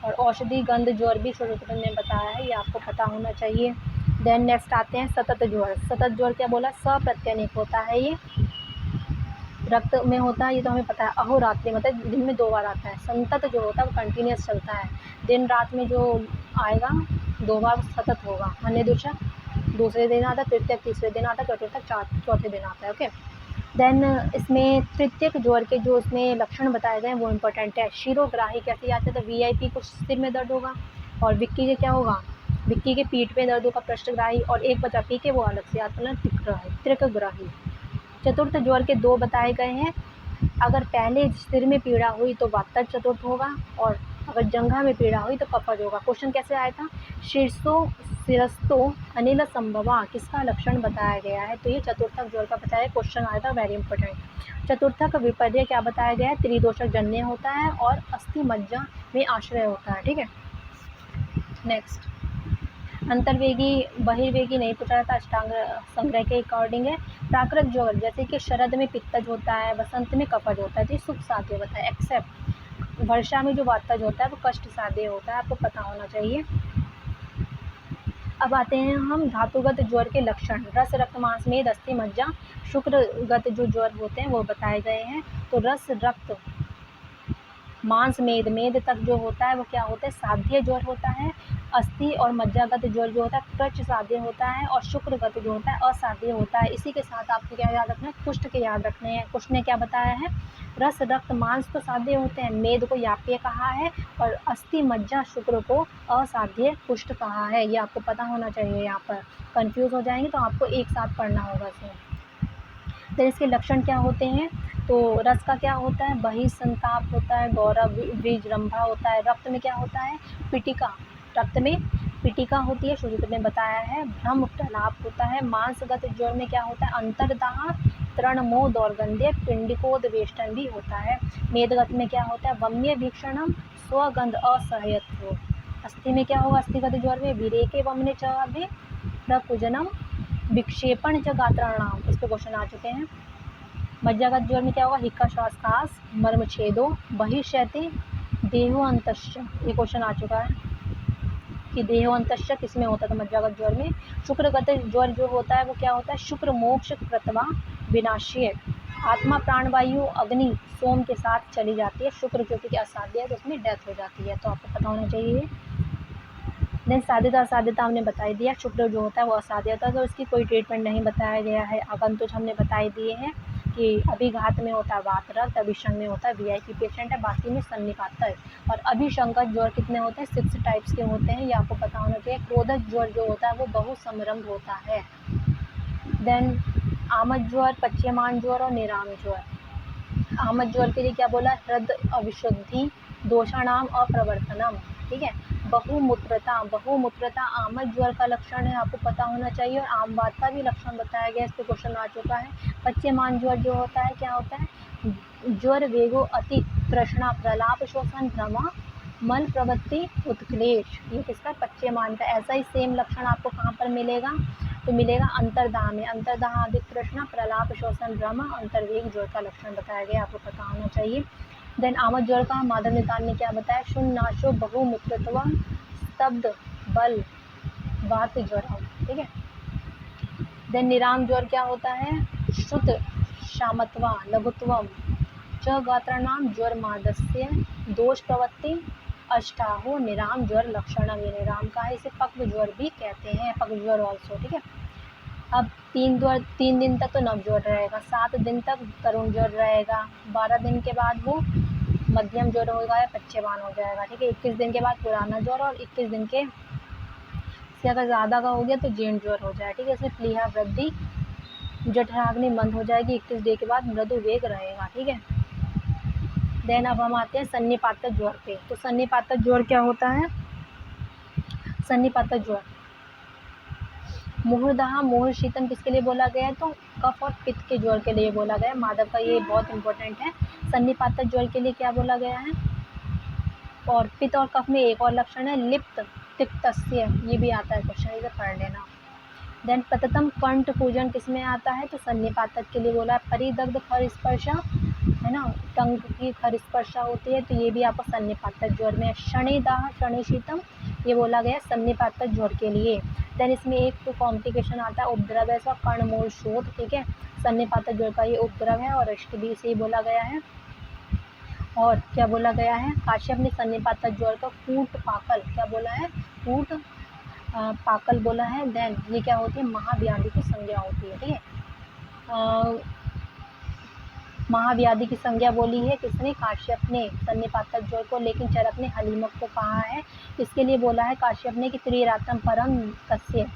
और औषधि गंध ज्वर भी सुश्रुत ने बताया है, ये आपको पता होना चाहिए। देन नेक्स्ट आते हैं सतत ज्वर। सतत ज्वर क्या बोला? सप्रत्यनिक होता है, ये रक्त में होता है, ये तो हमें पता है। अहोरात्रि मतलब दिन में 2 बार आता है। संतत जो होता है वो कंटिन्यूस चलता है, दिन रात में जो आएगा 2 बार सतत होगा। अन्य दूसरे दिन आता है, तृतीयक तीसरे दिन आता है, चतुर्थक चौथे दिन आता है। ओके। देन इसमें तृतीयक ज्वर के जो इसमें लक्षण बताए गए हैं वो इम्पोर्टेंट है। शिरोग्राही कैसे आते हैं? तो वीआईपी को सिर में दर्द होगा। और विक्की के क्या होगा? विक्की के पीठ में दर्द होगा, पृष्ठग्राही। और एक बचा पी के वो अलग से आता है, त्रिकग्राही। चतुर्थ ज्वर के 2 बताए गए हैं। अगर पहले सिर में पीड़ा हुई तो वातज चतुर्थ होगा, और अगर जंघा में पीड़ा हुई तो कफज होगा। क्वेश्चन कैसे आया था? शिरस्तो अनिल संभवा किसका लक्षण बताया गया है? तो ये चतुर्थक ज्वर का बताया क्वेश्चन आया था, वेरी इंपॉर्टेंट। चतुर्थक विपर्य क्या बताया गया है? त्रिदोषक जन्य होता है और अस्थि मज्जा में आश्रय होता है, ठीक है। नेक्स्ट अंतर्वेगी बहिर्वेगी नहीं पूछा जाता, अष्टांग संग्रह के अकॉर्डिंग है। प्राकृत ज्वर जैसे कि शरद में पित्तज होता है, वसंत में कफज होता है, तो ये सुख साध्य होता है। एक्सेप्ट वर्षा में जो वातज होता है वो कष्ट साध्य होता है, आपको पता होना चाहिए। अब आते हैं हम धातुगत ज्वर के लक्षण। रस रक्त मांस मेद अस्थि मज्जा शुक्रगत जो ज्वर होते हैं वो बताए गए हैं। तो रस रक्त मांस मेद तक जो होता है वो क्या होता है? साध्य ज्वर होता है। अस्थि और मज्जागत ज्वर जो होता है कृच्छ साध्य होता है। और शुक्रगत जो होता है असाध्य होता है। इसी के साथ आपको क्या याद रखना है? कुष्ठ के याद रखने हैं। कुष्ठ ने क्या बताया है? रस रक्त मांस तो साध्य होते हैं, मेद को याप्य कहा है, और अस्थि मज्जा शुक्र को असाध्य कुष्ठ कहा है। ये आपको पता होना चाहिए, यहाँ पर कंफ्यूज हो जाएंगे तो आपको एक साथ पढ़ना होगा इसे। तो इसके लक्षण क्या होते हैं? तो रस का क्या होता है? बहिसंताप होता है, गौरव विजृंभा होता है। रक्त में क्या होता है? पिटिका, रक्त में पिटिका होती है, सुश्रुत ने बताया है। भ्रम प्रलाप होता है। मांसगत ज्वर में क्या होता है? अंतर्दाह तृणमोह दौर्गंध्य पिंडिकोदवेष्टन भी होता है। मेदगत में क्या होता है? वम्य भीक्षणम स्वगंध असह्यत्व। अस्थि में क्या होगा? अस्थिगत ज्वर में विरेके वम्य च प्रकुजनम विक्षेपण च गात्राणाम, इस पे क्वेश्चन आ चुके हैं। मज्जागत ज्वर में क्या होगा? हिक्का श्वास खास मर्म छेदो बहिर्शैते देहो अंतश्च, ये क्वेश्चन आ चुका है कि देहो अंतश्च किसमें होता था? मज्जागत ज्वर में। शुक्रगत ज्वर जो होता है वो क्या होता है? शुक्र मोक्ष कृत्वा विनाश्य, आत्मा प्राणवायु अग्नि सोम के साथ चली जाती है। शुक्र क्योंकि असाध्य है तो उसमें डेथ हो जाती है, तो आपको पता होना चाहिए। देन साध्यता असाध्यता हमने बताई दिया। शुक्र जो होता है वो असाध्य होता है, तो इसकी कोई ट्रीटमेंट नहीं बताया गया है। आगंतुक हमने बताई दिए हैं कि अभिघात में होता है वात रक्त, अभिशंग में होता है वीआईपी पेशेंट है, बाकी में सन्निपात है। और अभिशंकत ज्वर कितने होते हैं? 6 टाइप्स के होते हैं, ये आपको पता होना चाहिए। क्रोधक ज्वर जो होता है वो बहुसमरंभ होता है। देन आमद ज्वर, पच्यमान ज्वर और निराम ज्वर। आमद ज्वर के लिए क्या बोला? हृदय अविशुद्धि, दोषाणाम अप्रवर्तनम, ठीक है। बहुमूत्रता आमद ज्वर का लक्षण है, आपको पता होना चाहिए। और आम बात का भी लक्षण बताया गया, इस पर क्वेश्चन आ चुका है। पच्यमान ज्वर जो होता है क्या होता है? ज्वर वेगो अति तृष्णा प्रलाप शोषण भ्रमा मल प्रवृत्ति उत्क्लेश, ये किसका? पच्यमान का। ऐसा ही सेम लक्षण आपको कहाँ पर मिलेगा? तो मिलेगा अंतर्दाह में। अंतर्दाह अधिक तृष्णा प्रलाप शोषण भ्रम अंतर्वेग ज्वर का लक्षण बताया गया, आपको पता होना चाहिए। देन आमद ज्वर का माधव नितान ने क्या बताया? शून्नाशो बहुमूत्रत्व स्तब्ध बल वात ज्वर, ठीक है। देन निराम ज्वर क्या होता है? श्रुत शामत्वा लघुत्वम च गात्राणाम ज्वर मादस्य दोष प्रवृत्ति अष्टाहो निराम ज्वर लक्षणम, ये निराम का है। इसे पक्व ज्वर भी कहते हैं, पक्व ज्वर ऑल्सो, ठीक है। अब 3 दिन तक तो नव ज्वर रहेगा, 7 दिन तक तरुण ज्वर रहेगा, 12 दिन के बाद वो मध्यम ज्वर होगा या पच्यमान हो जाएगा, ठीक है। 21 दिन के बाद पुराना ज्वर, और 21 दिन के से अगर ज़्यादा का हो गया तो जीर्ण ज्वर हो जाए, ठीक है। इसमें प्लीहा वृद्धि जठराग्नि बंद हो जाएगी, 21 डे के बाद मृदु वेग रहेगा, ठीक है। देन अब हम आते हैं सन्निपातक ज्वर पे। तो सन्निपातक ज्वर क्या होता है? सन्निपातक ज्वर मुहुर्दाह मोह शीतम किसके लिए बोला गया है? तो कफ और पित्त के ज्वर के लिए बोला गया है। माधव का ये बहुत इंपॉर्टेंट है। सन्निपातक ज्वर के लिए क्या बोला गया है? और पित्त और कफ में एक और लक्षण है लिप्त तिक्तस्य, ये भी आता है क्वेश्चन, इसे पढ़ लेना। देन प्रथम कंठ पूजन किसमें आता है? तो सन्निपातक के लिए बोला है। परिदग्ध खर स्पर्शा है ना, टंग की खर स्पर्शा होती है, तो ये भी आपको सन्निपातक ज्वर में। शनिदाह शनि शीतम, ये बोला गया सन्निपातक ज्वर के लिए। देन इसमें एक तो कॉम्प्लिकेशन आता है उपद्रव ऐसा कर्णमूल शोथ, ठीक है, सन्निपातक ज्वर का ये उपद्रव है और इष्ट भी से बोला गया है। और क्या बोला गया है? काश्यप ने सन्निपातक ज्वर का कूट पाकल, क्या बोला है? कूट पाकल बोला है। देन ये क्या होती है? महाव्याधि की संज्ञा होती है, ठीक है। महाव्याधि की संज्ञा बोली है किसने? काश्यप ने सन्निपातक ज्वर को, लेकिन चरक ने हलीमक को कहा है। इसके लिए बोला है काश्यप ने कि त्रिरात्रम परम कस्य,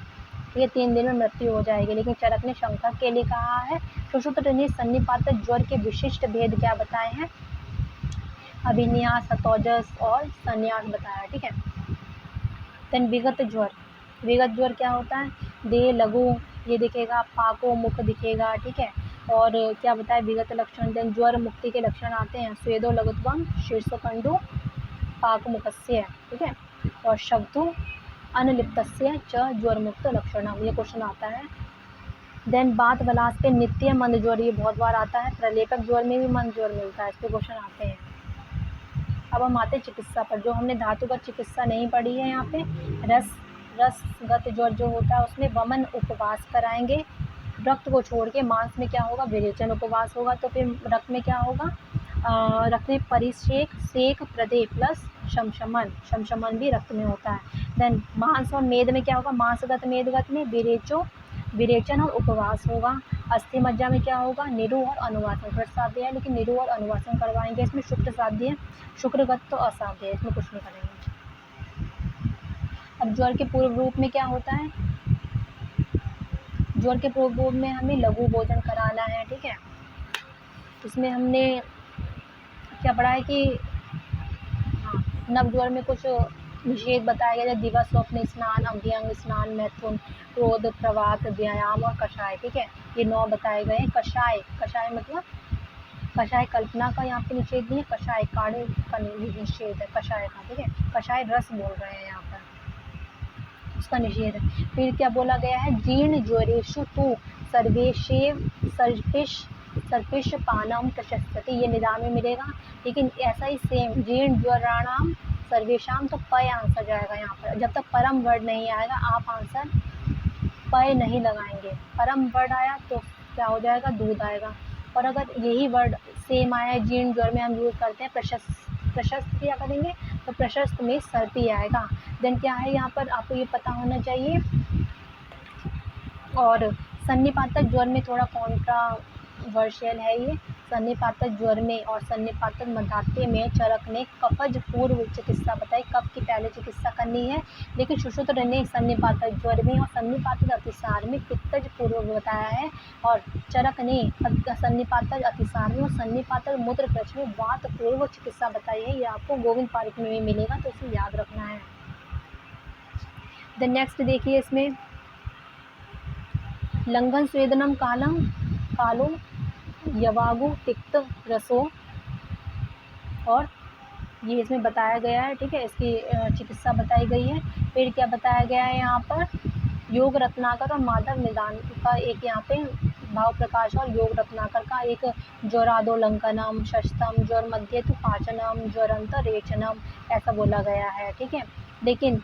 ये 3 दिन में मृत्यु हो जाएगी, लेकिन चरक ने शंकर के लिए कहा है। सुश्रुत ने सन्निपातक ज्वर के विशिष्ट भेद क्या बताए हैं? अभिन्यास, सतोजस और संन्यास बताया, ठीक है। देन विगत ज्वर, विगत ज्वर क्या होता है? देह लघु ये दिखेगा, पाको मुख दिखेगा, ठीक है। और क्या बताया विगत लक्षण? देन ज्वर मुक्ति के लक्षण आते हैं स्वेदो लघुत्वम शीर्षकंडु पाक मुखस्य, ठीक है, और शब्दो अनलिप्तस्य च ज्वर मुक्त लक्षणम, ये क्वेश्चन आता है। देन बात बलास पे नित्य मंद ज्वर, ये बहुत बार आता है। प्रलेपक ज्वर में भी मंद ज्वर मिलता है, इस पे क्वेश्चन आते हैं। अब हम आते हैं चिकित्सा पर, जो हमने धातुगत चिकित्सा नहीं पढ़ी है यहाँ पे। रसगत ज्वर जो होता है उसमें वमन उपवास कराएंगे, रक्त को छोड़ के मांस में क्या होगा? विरेचन उपवास होगा। तो फिर रक्त में क्या होगा? रक्त में परिषेक सेक प्रदे प्लस शमशमन भी रक्त में होता है। देन मांस और मेद में क्या होगा? मांसगत मेदगत में विरेचन और उपवास होगा। अस्थि मज्जा में क्या होगा? निरु और अनुवासन। कृत साध्य है लेकिन निरु और अनुवासन करवाएंगे। इसमें शुक्र साध्य है, शुक्रगत तो असाध्य है, इसमें कुछ नहीं करेंगे। अब ज्वर के पूर्व रूप में क्या होता है? ज्वर के पूर्व रूप में हमें लघु भोजन कराना है, ठीक है। इसमें हमने क्या पढ़ा है कि हाँ, नव ज्वर में कुछ निषेध बताया गया, दिवस स्वप्न स्नान, अभ्यंग स्नान, मैथुन, क्रोध, प्रवात, व्यायाम और कषाय, ठीक है, ये 9 बताए गए हैं। कषाय मतलब कषाय कल्पना का यहाँ पे निषेध नहीं है, कषाय काढ़े का निषेध है कषाय का, ठीक है। कषाय रस बोल रहे हैं यहाँ पर, उसका निषेध है। फिर क्या बोला गया है? जीर्ण ज्वरेशु तु सर्वेशेव सर्पिश पानम प्रशस्ति, ये निदान में मिलेगा। लेकिन ऐसा ही सेम जीर्ण ज्वराणाम सर्वेशाम, तो पय आंसर जाएगा यहाँ पर। जब तक परम वर्ड नहीं आएगा आप आंसर पय नहीं लगाएंगे। परम वर्ड आया तो क्या हो जाएगा? दूध आएगा। और अगर यही वर्ड सेम आया जीर्ण ज्वर में हम यूज़ करते हैं प्रशस्त क्या करेंगे? तो प्रशस्त में सर्पी आएगा। देन क्या है यहाँ पर आपको ये पता होना चाहिए। और सन्निपातक ज्वर में थोड़ा कॉन्ट्रावर्शियल है ये। सन्निपातक ज्वर में और सन्निपातक मध्याह्न में चरक ने कफज पूर्व चिकित्सा बताई, कफ की पहले चिकित्सा करनी है। लेकिन सुश्रुत ने सन्निपातक ज्वर में और सन्निपातक अतिसार में पित्तज पूर्व बताया है। और चरक ने सन्निपातक अतिसार में और सन्निपातक मूत्र प्रच में वात पूर्व चिकित्सा बताई है। ये आपको गोविंद पारिक में मिलेगा, तो इसे याद रखना है। देन नेक्स्ट देखिए, इसमें लंघन स्वेदनम कालो यवागु तिक्त रसो, और ये इसमें बताया गया है, ठीक है, इसकी चिकित्सा बताई गई है। फिर क्या बताया गया है यहाँ पर? योग रत्नाकर और माधव निदान का एक यहाँ पे भाव प्रकाश और योग रत्नाकर का एक ज्वरादोलंकनम शस्तम ज्वर मध्य तो पाचनम ज्वरंत रेचनम ऐसा बोला गया है, ठीक है। लेकिन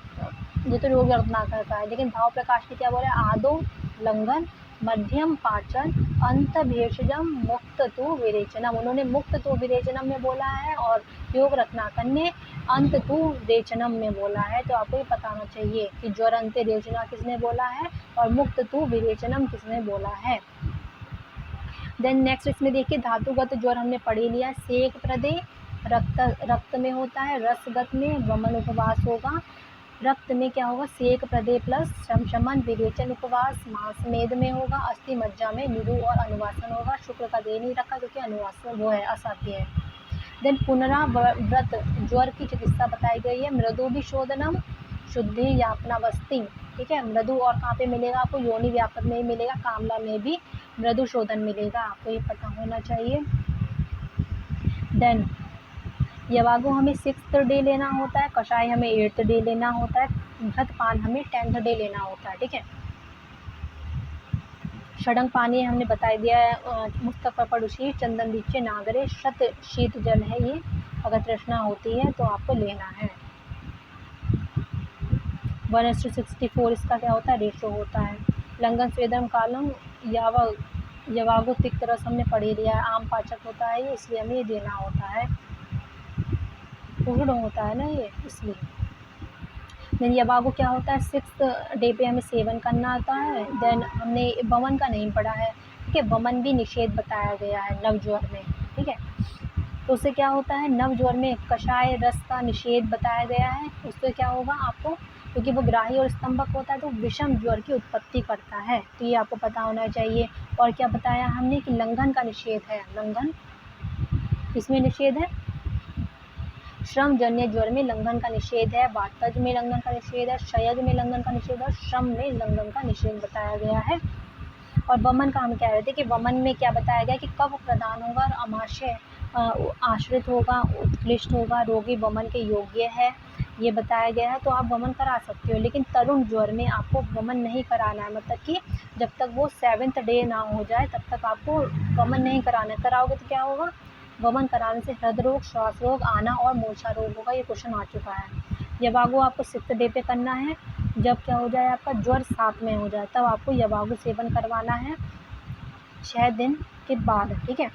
ये तो योग रत्नाकर का है, लेकिन भाव प्रकाश ने क्या बोला है? आदो लंघन मध्यम पाचन अंत भेषजम मुक्त तो विरेचनम, उन्होंने मुक्त तो विरेचनम में बोला है और योग रत्नाकर ने अंत तो रेचनम में बोला है। तो आपको ये पता होना चाहिए कि ज्वरंत रेचना किसने बोला है और मुक्त तो विरेचनम किसने बोला है। देन नेक्स्ट इसमें देखिए धातुगत ज्वर हमने पढ़ लिया। सेक प्रदे रक्त में होता है, रसगत में वमन उपवास होगा, रक्त में क्या होगा? सेक प्रदे प्लस शमशमन विरेचन उपवास, मांस मेद में होगा, अस्थि मज्जा में निरु और अनुवासन होगा। शुक्र का दे नहीं रखा क्योंकि अनुवासन वो है असाध्य है। देन पुनराव्रत ज्वर की चिकित्सा बताई गई है। मृदु भी शोधनम शुद्धि यापनावस्थी, ठीक है। मृदु और कहाँ पे मिलेगा आपको, योनि व्यापक में ही मिलेगा, कामला में भी मृदु शोधन मिलेगा, आपको ये पता होना चाहिए। देन यवागु हमें 6th डे लेना होता है, कषाय हमें 8th डे लेना होता है, घृतपान हमें 10th डे लेना होता है, ठीक है। षडंग पानी हमने बता दिया है, मुस्तक परुषी चंदन दीचे नागरे शत शीत जल है ये, अगर तृष्णा होती है तो आपको लेना है। 1:64 इसका क्या होता है, रेशो होता है। लंगन स्वेदम कालम यवागु तिक्त रस हमने पढ़ ही लिया है, आम पाचक होता है ये, इसलिए हमें ये देना होता है, उष्ण होता है ना ये, इसलिए। देन यवागु क्या होता है, 6th डे पे हमें सेवन करना आता है। देन हमने वमन का नहीं पढ़ा है, ठीक है, वमन भी निषेध बताया गया है नवज्वर में, ठीक है। तो उससे क्या होता है, नवज्वर में कषाय रस का निषेध बताया गया है, उससे क्या होगा आपको, क्योंकि वो ग्राही और स्तंभक होता है तो विषम ज्वर की उत्पत्ति करता है, तो ये आपको पता होना चाहिए। और क्या बताया हमने कि लंघन का निषेध है, लंघन इसमें निषेध है, श्रम जन्य ज्वर में लंघन का निषेध है, वातज में लंघन का निषेध है, क्षयज में लंघन का निषेध है, श्रम में लंघन का निषेध बताया गया है। और वमन का हम कह रहे थे कि वमन में क्या बताया गया कि कब प्रदान होगा और अमाशय आश्रित होगा, उत्कृष्ट होगा, रोगी वमन के योग्य है, ये बताया गया है। तो आप वमन करा सकते हो, लेकिन तरुण ज्वर में आपको वमन नहीं कराना है, मतलब कि जब तक वो 7th डे ना हो जाए तब तक आपको वमन नहीं कराना है। कराओगे तो क्या होगा, वमन कराने से हृदय रोग, श्वास रोग आना और मूर्छा रोग होगा, ये क्वेश्चन आ चुका है। यवागु आपको 6th डे पे करना है, जब क्या हो जाए आपका ज्वर 7 में हो जाए तब आपको यवागु सेवन करवाना है 6 दिन के बाद, ठीक है।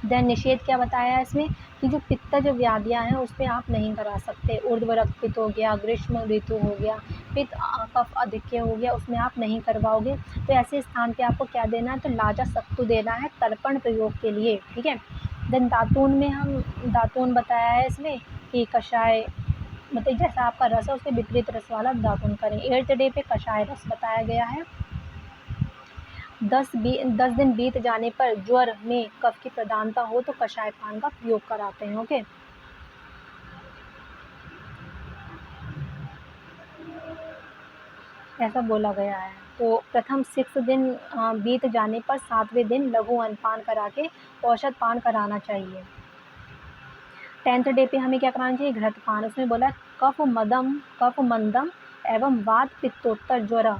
देन निषेध क्या बताया है इसमें कि जो पित्तज व्याधियाँ हैं उस पर आप नहीं करा सकते, ऊर्ध्व रक्तपित्त हो गया, ग्रीष्म ऋतु हो गया, पित्त कफ अधिक्य हो गया, उसमें आप नहीं करवाओगे। तो ऐसे स्थान पे आपको क्या देना है, तो लाजा सत्तू देना है तर्पण प्रयोग के लिए, ठीक है। देन दातून में हम दातून बताया है इसमें कि कषाय, मतलब जैसा आपका रस है उसके विपरीत रस वाला दातून करें। 8th डे पे कषाय रस बताया गया है। 10 दिन बीत जाने पर ज्वर में कफ की प्रधानता हो तो कषाय पान का प्रयोग कराते हैं, ओके। ऐसा बोला गया है। तो प्रथम 6 दिन बीत जाने पर 7वें दिन लघु अन्नपान करा के औषध पान कराना चाहिए। 10th डे पे हमें क्या कराना चाहिए, घृतपान। उसमें बोला कफ मंदम एवं वात पित्तोत्तर ज्वर,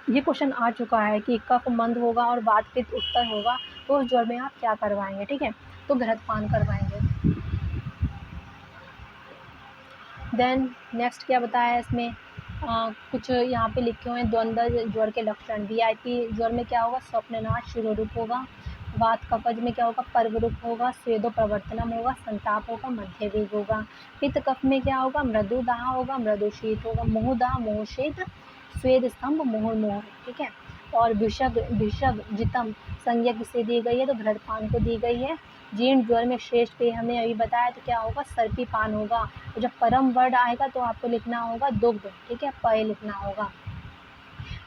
ये क्वेश्चन आ चुका है कि कफ मंद होगा और वात पित्त उत्तर होगा तो उस ज्वर में आप क्या करवाएंगे, ठीक है, तो घृतपान करवाएंगे। देन नेक्स्ट क्या बताया है इसमें, कुछ यहाँ पे लिखे हुए हैं द्वंद्व ज्वर के लक्षण। वीआईपी ज्वर में क्या होगा, स्वप्ननाश शिरोरूप होगा, वात कफज में क्या होगा, पर्वरूप होगा, स्वेदो प्रवर्तनम होगा, संताप होगा, मध्य वेग होगा। पित्त कफ में क्या होगा, मृदु दाह होगा, मृदु शीत होगा, मोह दाह मोह शीत, स्वेद स्तंभ मोह मोह, ठीक है। और भिषग जितम संज्ञक से दी गई है तो घृतपान को दी गई है। जीर्ण ज्वर में श्रेष्ठ पेय हमने अभी बताया तो क्या होगा, सर्पी पान होगा। तो जब परम वर्ड आएगा तो आपको लिखना होगा दुग्ध, ठीक है, पय लिखना होगा।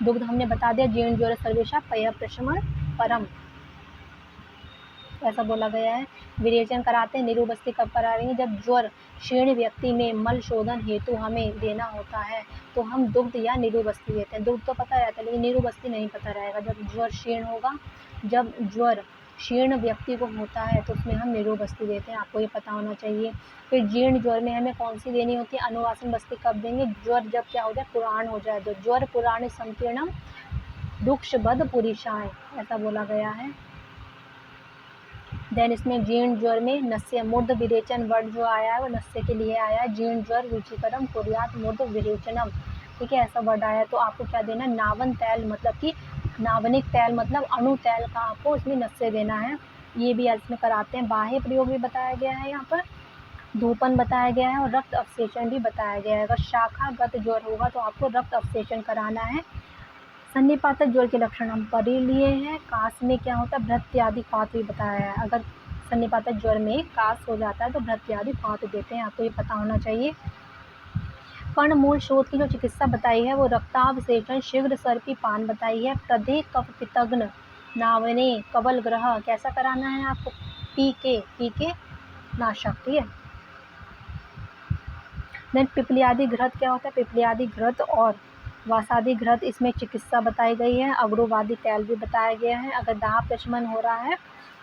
दुग्ध हमने बता दिया, जीर्ण ज्वर सर्वेशा पय प्रशमन परम, ऐसा बोला गया है। विरेचन कराते हैं, निरूबस्ती कब करा रही है, जब ज्वर क्षीण व्यक्ति में मल शोधन हेतु हमें देना होता है तो हम दुग्ध या निरूबस्ती देते हैं। दुग्ध तो पता रहता है लेकिन निरूबस्ती नहीं पता रहेगा। जब ज्वर क्षीण होगा, जब ज्वर क्षीण व्यक्ति को होता है तो उसमें हम निरूबस्ती देते हैं, आपको ये पता होना चाहिए। फिर जीर्ण ज्वर में हमें कौन सी देनी होती है, अनुवासन बस्ती कब देंगे, ज्वर जब क्या हो जाए, पुराण हो जाए, तो ज्वर पुराण संकीर्णम दुक्षबद पुरीशाय, ऐसा बोला गया है। देन इसमें जीर्ण ज्वर में नस्य मूर्ध विरेचन वर्ड जो आया है वो नस्य के लिए आया है। जीर्ण ज्वर रुचिकरम कुर्यात मूर्ध विरेचनम, ठीक है, ऐसा वर्ड आया है। तो आपको क्या देना है, नावन तैल, मतलब कि नावनिक तैल मतलब अणु तैल का आपको इसमें नस्य देना है, ये भी इसमें कराते हैं। बाह्य प्रयोग भी बताया गया है, यहाँ पर धूपन बताया गया है और रक्त अवशेषण भी बताया गया है। अगर शाखागत ज्वर होगा तो आपको रक्त अवशेषण कराना है। सन्निपातक ज्वर के लक्षण हम पढ़ लिए हैं। काश में क्या होता है, भृत्यादि पात भी बताया है। अगर सन्निपातक ज्वर में काश हो जाता है तो भृत्यादि पात देते हैं, आपको ये पता होना चाहिए। कर्णमूल शोथ की जो चिकित्सा बताई है वो रक्तावशेषण शीघ्र सर्पी पान बताई है। प्रधे कफ पितग्न नावने कबल ग्रह, कैसा कराना है आपको, पी के नाशक, ठीक है। देन पिप्पलियादि घृत क्या होता है? पिप्पलियादि घृत और वासादि घृत, इसमें चिकित्सा बताई गई है। अग्रोवादी तैल भी बताया गया है। अगर दाह प्रचमन हो रहा है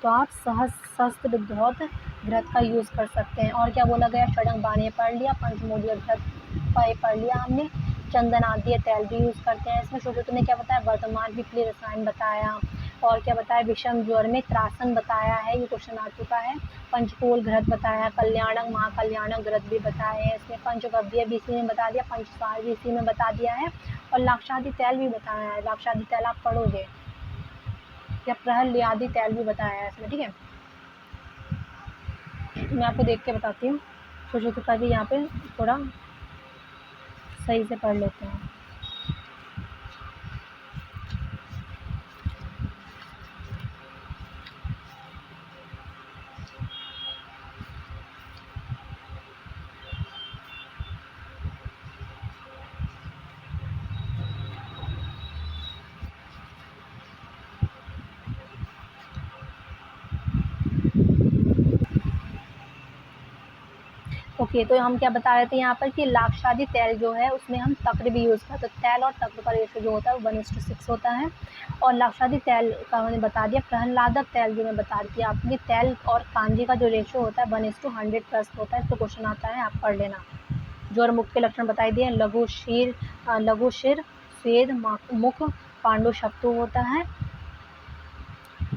तो आप सहस्त्र विद्धौत घृत का यूज़ कर सकते हैं। और क्या बोला गया? षडंग बाणीय पढ़ लिया, पंचमूलीय घृत पढ़ लिया हमने, चंदन आदि तेल भी यूज़ करते हैं इसमें। छोटे ने क्या बताया? वर्तमान पिप्पली रसायन बताया। और क्या बताया? विषम ज्वर में त्रासन बताया है, ये क्वेश्चन आ चुका है। पंचकोल घृत बताया, कल्याणक महाकल्याणक घृत भी बताए हैं इसमें। पंचगव्य भी इसी में बता दिया, पंचसार भी इसी में बता दिया है, और लाक्षादि तैल भी बताया है। लाक्षादि तैल आप पढ़ोगे, या प्रहल्यादि तैल भी बताया है इसमें, ठीक है। तो मैं आपको देख के बताती हूँ, छोटे का भी यहाँ पे थोड़ा सही से पढ़ लेते हैं। ओके, तो हम क्या बता रहे थे यहाँ पर कि लाक्षादि तैल जो है उसमें हम तक्र भी यूज़ करते हैं। तो तैल और तक्र का रेशो जो होता है वो 1:6 होता है। और लाक्षादि तैल का मैंने बता दिया। प्रहलादक तैल जो मैं बता रही थी आपको, ये तैल और कांजी का जो रेशो होता है 1:100 होता है। तो क्वेश्चन आता है, आप पढ़ लेना। ज्वर मुख के लक्षण बताई दिए। लघु शिर, स्वेद, मुख, पांडु शक्तु होता है।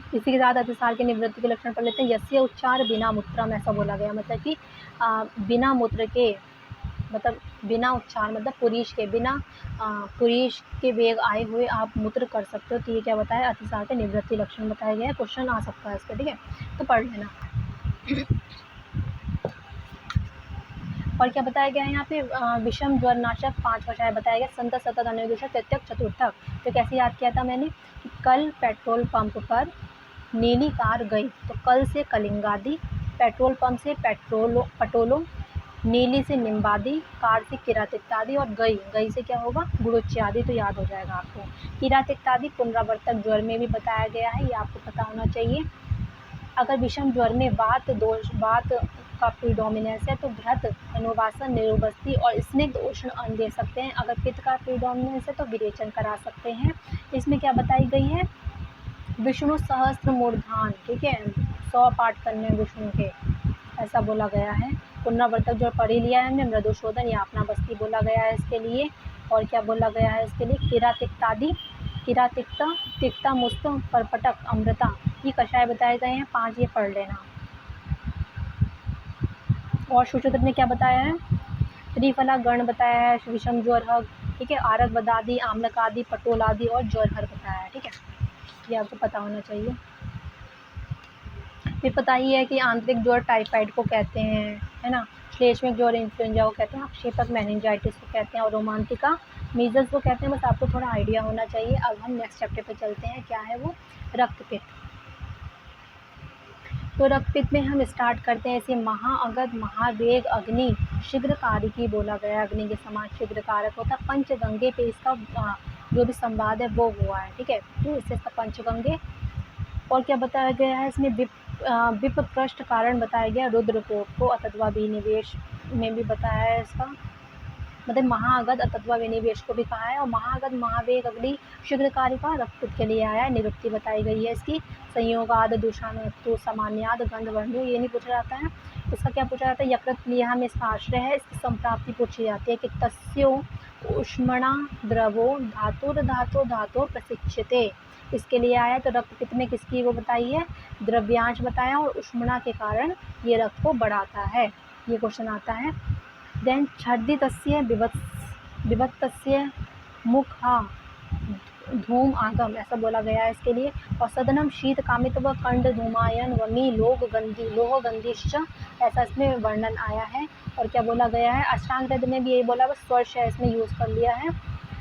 इसी के साथ अतिसार की निवृत्ति के लक्षण पढ़ लेते हैं। यस्य उच्चार बिना मूत्रम, ऐसा बोला गया, मतलब कि बिना मूत्र के, मतलब बिना उच्चार, मतलब पुरीश के वेग आए हुए आप मूत्र कर सकते हो। तो ये क्या बताया? अतिसार के निवृत्ति लक्षण बताया गया है। क्वेश्चन आ सकता है इस पर, ठीक है, तो पढ़ लेना। और क्या बताया गया है यहाँ पे? विषम ज्वर नाशक 5 कषाय बताया गया। संत सतत अनुदेशक तृतीयक चतुर्थक। तो कैसे याद किया था मैंने कि कल पेट्रोल पंप पर नीली कार गई, तो कल से कलिंगादि, पेट्रोल पंप से पटोलो, नीली से निम्बादि, कार से किरातिक्तादि, और गई से क्या होगा? गुरुच्यादि। तो याद हो जाएगा आपको। किरातिक्तादि पुनरावर्तक ज्वर में भी बताया गया है, ये आपको पता होना चाहिए। अगर विषम ज्वर में वात का प्रीडोमिनेंस है तो घृत, अनुवासन, निरोबस्ती और स्निग्ध उष्ण अन्न दे सकते हैं। अगर पित्त का प्रीडोमिनेंस है तो विरेचन करा सकते हैं। इसमें क्या बताई गई है? विष्णु सहस्त्र मूर्धान, ठीक है, 100 पाठ करने विष्णु के, ऐसा बोला गया है। पुनरावर्तक जो पढ़ ही लिया है हमने। मृदुशोधन या अपना बस्ती बोला गया है इसके लिए। और क्या बोला गया है इसके लिए? किरातिक्तादि, तिक्ता, मुस्त, परपटक, अमृता, ये कषाय बताए गए हैं 5, ये पढ़ लेना। और सुश्रुत ने क्या बताया है? त्रिफला गण बताया है, विषम ज्वर, ठीक है, आरक बदादि, आम्लक आदि, पटोल आदि और ज्वरहर बताया है, ठीक है, ये आपको पता होना चाहिए। फिर पता ही है कि आंतरिक ज्वर टाइफाइड को कहते हैं, है ना, श्लेष्मिक ज्वर इन्फ्लुएंजा को कहते हैं, आक्षेपक मेनिंजाइटिस को कहते हैं, और रोमांटिका मीजल्स को कहते हैं। बस आपको थोड़ा आइडिया होना चाहिए। अब हम नेक्स्ट चैप्टर पे चलते हैं, क्या है वो? रक्तपित्त। तो रक्तपित्त में हम स्टार्ट करते हैं ऐसे। महाअगध, महावेग, अग्नि, शीघ्रकारिकी बोला गया, अग्नि के समान शीघ्रकारक होता है। पंचगंगे पे इसका जो भी संवाद है वो हुआ है, ठीक है, तो इससे इसका पंचगंगे। और क्या बताया गया है इसमें? विपपृष्ठ कारण बताया गया, रुद्रकोप को, अथवा विनिवेश में भी बताया है इसका, मतलब महाअगध अथवा विनिवेश को भी कहा है। और महाअगध, महावेग, अग्नि, शीघ्रकारिका रक्तपित्त के लिए आया है। निरुक्ति बताई गई है इसकी। संयोगाद, दूषाणु, सामान्याद, गंधवर्णु, ये नहीं पूछा जाता है। इसका क्या पूछा जाता है? यकृत प्लीहा में इसका आश्रय है। इसकी संप्राप्ति पूछी जाती है कि तस्यो ऊष्मणा द्रवो धातु प्रशिक्षिते, इसके लिए आया है। तो रक्तपित्त में किसकी वो बताई है? द्रव्यांश बताया, और ऊष्मणा के कारण ये रक्त को बढ़ाता है, ये क्वेश्चन आता है। देन छर्दितस्य विभक्तस्य मुखा धूम आगम, ऐसा बोला गया है इसके लिए। और सदनम शीत कामित्व कंड धूमायन वमी लोह गंधिश्च, ऐसा इसमें वर्णन आया है। और क्या बोला गया है? अष्टांग हृदय में भी यही बोला, बस स्वर्श है इसमें यूज़ कर लिया है।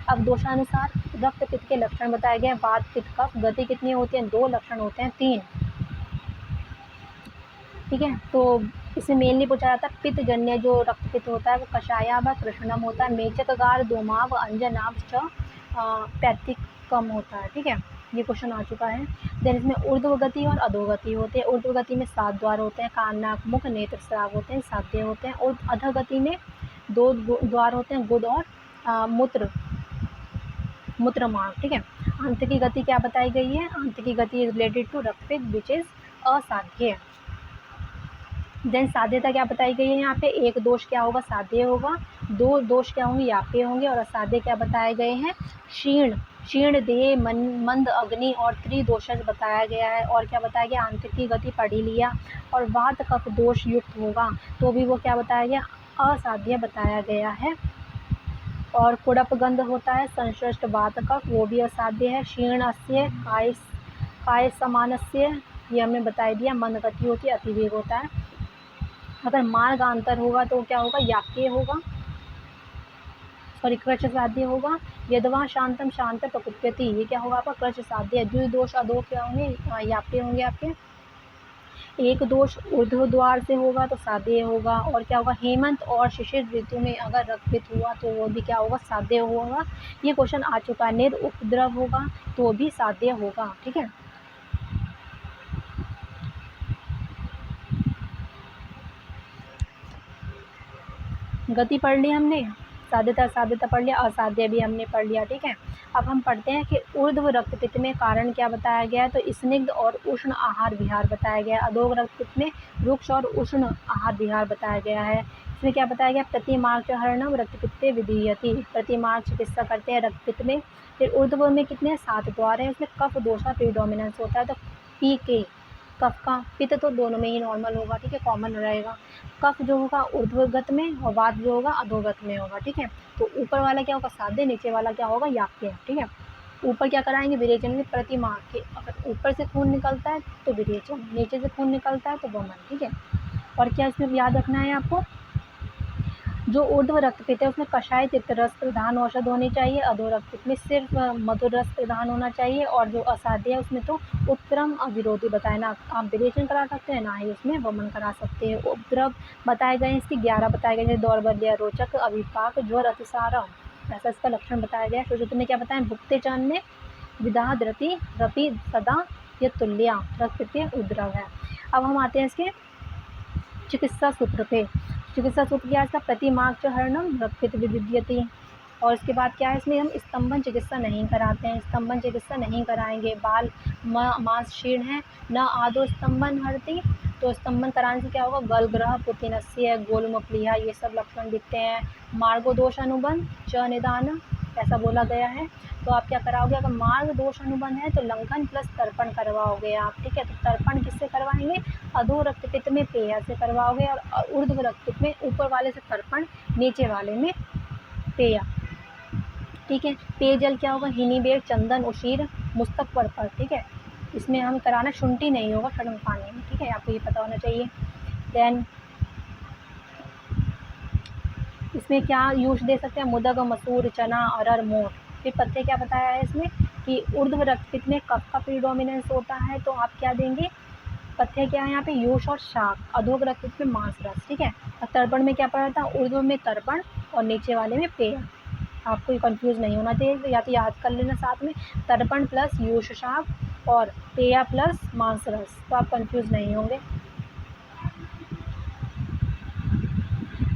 अब दोषानुसार रक्तपित्त के लक्षण बताए गए। वात, पित्त, कफ, गति कितनी होती है? 2 लक्षण होते हैं, 3, ठीक है। तो इसमें मेनली पूछा जाता है पित्तजन्य जो रक्तपित्त होता है वो कषायाभ, कृष्णम होता है, मेचकगार, दोमाव, अंजनाभ, पैथिकम होता है, ठीक है। ये क्वेश्चन आ चुका है। देन इसमें ऊर्ध्वगति और अधोगति होते हैं। ऊर्ध्वगति में 7 द्वार होते हैं, कान नाक मुख नेत्र स्राव होते हैं, साध्य होते हैं। और अधोगति में 2 द्वार होते हैं, गुद और मूत्र मार्ग, ठीक है। अंत की गति क्या बताई गई है? अंत की गति इज रिलेटेड टू रक्तपित्त विच इज असाध्य। देन साध्यता क्या बताई गई है? यहाँ पे एक दोष क्या होगा? साध्य होगा। 2 दोष क्या होंगे? याप्य होंगे। और असाध्य क्या बताए गए हैं? क्षीण देह, मंद अग्नि और त्रिदोषज बताया गया है। और क्या बताया गया? आंतरिक की गति पढ़ ही लिया। और वात कफ दोष युक्त होगा तो भी वो क्या बताया गया? असाध्य बताया गया है। और कुड़प गंध होता है, संश्लिष्ट वात कफ, वो भी असाध्य है। क्षीणस्य काय समानस्य, ये हमने बता दिया। मंद गति होती है, अतिवेग होता है। अगर मार्गांतर होगा तो क्या होगा? याप्य होगा, सॉरी कृच साध्य होगा। यदवा शांतम शांत प्रकुप्यति, ये क्या होगा आपका? कृच साध्य। द्विदोष अधो क्या होंगे? याप्य होंगे आपके। एक दोष ऊर्ध्व द्वार से होगा तो साध्य होगा। और क्या होगा? हेमंत और शिशिर ऋतु में अगर रक्तपित्त हुआ तो वो भी क्या होगा? साध्य होगा। ये क्वेश्चन आ चुका है। निरुपद्रव होगा तो भी साध्य होगा, ठीक है। गति पढ़ ली हमने, साध्यता पढ़ लिया, असाध्य भी हमने पढ़ लिया, ठीक है। अब हम पढ़ते हैं कि ऊर्ध्व रक्तपित्त में कारण क्या बताया गया है? तो स्निग्ध और उष्ण आहार विहार बताया गया है। अधोग रक्तपित्त में रुक्ष और उष्ण आहार विहार बताया गया है। इसमें क्या बताया गया? प्रतिमार्गहरणम रक्तपित्ते विधीयति, प्रतिमार्ग चिकित्सा करते हैं रक्तपित्त में। फिर ऊर्ध्व में कितने? 7 द्वार हैं। उसमें कफ दोष का प्रीडोमिनेंस होता है। तो पी के कफ का, पित्त तो दोनों में ही नॉर्मल होगा, ठीक है, कॉमन रहेगा। कफ जो होगा ऊर्ध्वगत में और वात जो होगा अधोगत में होगा, ठीक है। तो ऊपर वाला क्या होगा? साध्य, नीचे वाला क्या होगा? याप्य, ठीक है। ऊपर क्या कराएंगे? विरेचन में प्रतिमार्ग के, अगर ऊपर से खून निकलता है तो विरेचन, नीचे से खून निकलता है तो वमन, ठीक है। और क्या इसमें याद रखना है आपको? जो ऊर्ध्व रक्तपित्त है उसमें कषाय तिक्त रस प्रधान औषध होनी चाहिए। अधो रक्तपित्त में सिर्फ मधुर रस प्रधान होना चाहिए। और जो असाध्य है उसमें तो उपद्रव अविरोधी बताए ना आप विरेचन करा सकते हैं, ना ही उसमें वमन करा सकते हैं। उपद्रव बताए गए, इसकी 11 बताए गए, जैसे दौर्बल्य, रोचक, अविपाक, ज्वर, अतिसार, ऐसा इसका लक्षण बताया गया है। सुश्रुत में क्या बताएं? भुक्ते चरण में विदाह धृति रपि सदा ये तुल्या रक्तपित्तीय उद्रव है। अब हम आते हैं इसके चिकित्सा सूत्र पे। चिकित्सा सूत्र क्या है इसका? प्रतिमार्गहरणम रक्तपित्त विविध्यति। और इसके बाद क्या है? इसमें हम स्तंभन चिकित्सा नहीं कराते हैं, स्तंभन चिकित्सा नहीं कराएंगे। बाल मांस क्षीण है, न आदो स्तंभन हरती, तो स्तंभन कराने से क्या होगा? गलग्रह, पुतिनस्य, गोलमुखलिया, ये सब लक्षण दिखते हैं। मार्गो दोष अनुबंध च निदान, ऐसा बोला गया है। तो आप क्या कराओगे? अगर मार्ग दोष अनुबंध है तो लंघन प्लस तर्पण करवाओगे आप, ठीक है। तो तर्पण किससे करवाएंगे? अधो रक्तपित्त में पेय से करवाओगे और ऊर्ध्व रक्तपित्त में ऊपर वाले से तर्पण, नीचे वाले में पेय, ठीक है। पेयजल क्या होगा? हिनीबेर, चंदन, उशीर, मुस्तक पर, ठीक है। इसमें हम कराना शुंठी नहीं होगा ठंड पानी में, ठीक है, आपको ये पता होना चाहिए। देन इसमें क्या यूज दे सकते हैं? मुदग, मसूर, चना, अरहर, मोठ। फिर पत्ते क्या बताया है इसमें कि ऊर्ध्व रक्तपित्त में कफ का प्रीडोमिनेंस होता है तो आप क्या देंगे? पथ्य क्या है यहाँ पे? यूष और शाक। अधोग रक्तपित्त में मांस रस, ठीक है। और तर्पण में क्या पड़ा था? ऊर्ध्व में तर्पण और नीचे वाले में पेय। आपको ये कंफ्यूज नहीं होना चाहिए, या तो याद कर लेना साथ में, तर्पण प्लस यूष शाक और पेय प्लस मांस रस, तो आप कंफ्यूज नहीं होंगे।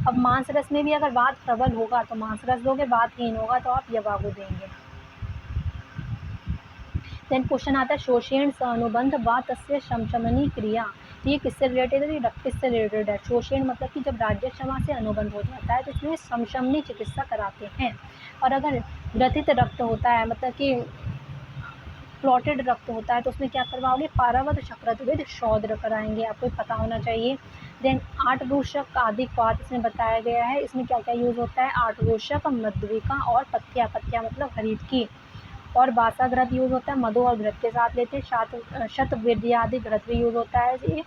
अब मांस रस में भी अगर वात प्रबल होगा तो मांस रस दोगे, वातहीन होगा तो आप यवागु देंगे। देन क्वेश्चन आता है शोषण अनुबंध वातस्य शमशमनी क्रिया। तो ये किससे रिलेटेड है? रक्तपित्त से रिलेटेड है। शोषण मतलब कि जब राज्य क्षमा से अनुबंध हो जाता है तो इसमें शमशमनी चिकित्सा कराते हैं। और अगर ग्रथित रक्त होता है, मतलब कि प्लॉटेड रक्त होता है, तो उसमें क्या करवाओगे? पारावत शक्रतविद शौद्र कराएंगे, आपको पता होना चाहिए। देन आठरूषक आदि पात इसमें बताया गया है। इसमें क्या क्या यूज़ होता है? आठरूषक, मध्विका और पत्तिया, पत्तिया मतलब हरीद की, और बासा घृत यूज़ होता है, मधु और घृत के साथ लेते हैं। शतवृद्धि आदि घृत भी यूज़ होता है। ये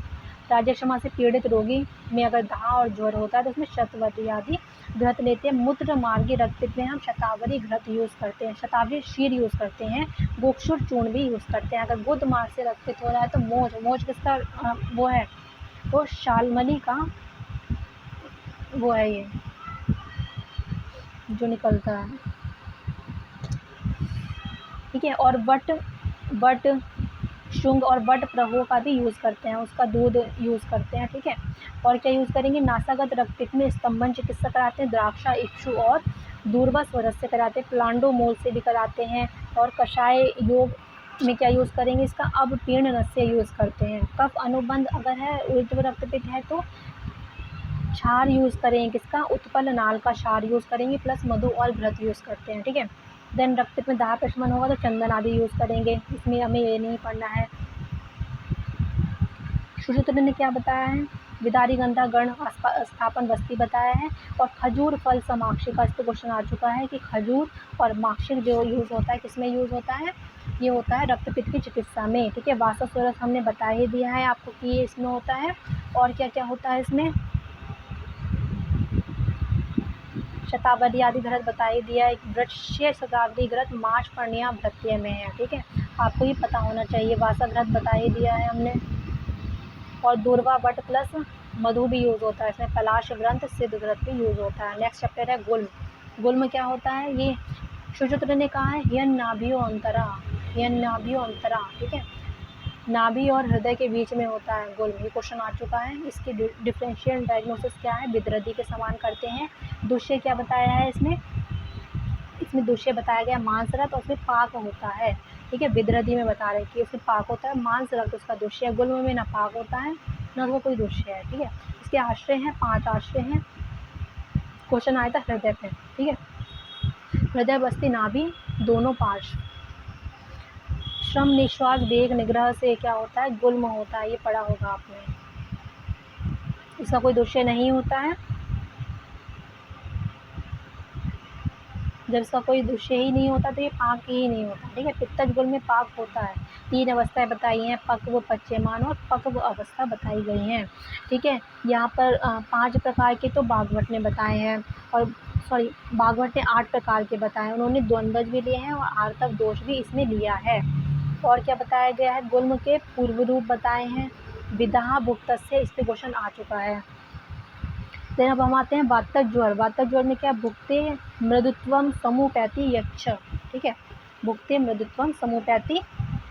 राज्य क्षमा से पीड़ित रोगी में अगर दाह और ज्वर होता है तो उसमें शतवृद्धि आदि घृत लेते हैं। मूत्र मार्गी रक्तपित्त में हम शतावरी घृत यूज़ करते हैं, शतावरी शीर यूज़ करते हैं, गोक्षुर चूर्ण भी यूज़ करते हैं। अगर गुद मार्ग से रक्तपित्त हो रहा है तो मोज किसका वो है? वो शालमली का वो है, ये जो निकलता है, ठीक है। और वट बट शुंग और बट प्रहो का भी यूज़ करते हैं, उसका दूध यूज़ करते हैं, ठीक है। और क्या यूज़ करेंगे, नासागत रक्तपित्त में स्तंभन चिकित्सा कराते हैं, द्राक्षा इक्षु और दूर्वा स्वरस से कराते हैं, प्लांडो मोल से भी कराते हैं। और कषाय योग में क्या यूज़ करेंगे इसका, अब पीर्ण रस से यूज़ करते हैं। कफ अनुबंध अगर है, ऊर्ध्व रक्तपित्त है तो क्षार यूज़ करेंगे, किसका, उत्पल नाल का क्षार यूज़ करेंगे, प्लस मधु और घृत यूज़ करते हैं, ठीक है। देन रक्तपित्त में दाह प्रशमन होगा तो चंदन आदि यूज़ करेंगे, इसमें हमें ये नहीं पढ़ना है। सुश्रुत ने क्या बताया है, विदारी गंधा गण स्थापन वस्ती बताया है। और खजूर फल समाक्षिक का इस पर क्वेश्चन आ चुका है कि खजूर और माक्षिक जो यूज़ होता है किसमें यूज़ होता है, ये होता है रक्तपित्त की चिकित्सा में, ठीक है। वासस्वरस हमने बता ही दिया है आपको कि ये इसमें होता है। और क्या क्या होता है इसमें, शतावरी आदि घृत बता ही दिया है। वृक्ष शतावरी घृत माश पर्णिया भृत्य में है, ठीक है, आपको ये पता होना चाहिए। वासा घृत बता ही दिया है हमने। और दूर्वा बट प्लस मधु भी यूज़ होता है इसमें, पलाश व्रंत सिद्ध घृत भी यूज़ होता है। नेक्स्ट चैप्टर है गुल्म। गुल्म क्या होता है, ये सुश्रुत ने कहा है हियन नाभियो अंतरा, हियन नाभियो अंतरा, ठीक है, नाभि और हृदय के बीच में होता है गुल्म, ये क्वेश्चन आ चुका है। इसकी डिफरेंशियल डायग्नोसिस क्या है, विदृद्धि के समान करते हैं। दुष्य क्या बताया है इसमें, इसमें दुष्य बताया गया मांसरक्त और उसमें पाक होता है, ठीक है। विदृद्धि में बता रहे कि उसमें पाक होता है, मांसरक्त उसका दुष्य है, गुल्म में ना पाक होता है ना वो कोई दुष्य है, ठीक है। इसके आश्रय हैं, 5 आश्रय हैं। क्वेश्चन आया था हृदय पे, ठीक है, हृदय बस्ती नाभि दोनों पार्श्व। श्रम निश्वास वेग निग्रह से क्या होता है, गुल्म होता है, ये पढ़ा होगा आपने। इसका कोई दोषय नहीं होता है, जब इसका कोई दोषय ही नहीं होता तो ये पाक ही नहीं होता, ठीक है। पित्तज गुल्म में पाक होता है। 3 अवस्थाएं बताई हैं, पक्व, पच्यमान और पक्व अवस्था बताई गई हैं, ठीक है। यहाँ पर 5 प्रकार के तो भागवत ने बताए हैं, और भागवत ने 8 प्रकार के बताए हैं, उन्होंने द्वंद्वज भी लिए हैं और आर्तव दोष भी इसमें लिया है। और क्या बताया गया है, गुल्म के पूर्व रूप बताए हैं, विदाह भुक्त से इस पे क्वेश्चन आ चुका है। फिर अब हम आते हैं वातज ज्वर। वातज ज्वर में क्या, भुक्ते मृदुत्वम समूपैति यक्ष, ठीक है, भुक्ते मृदुत्वम समूपैति,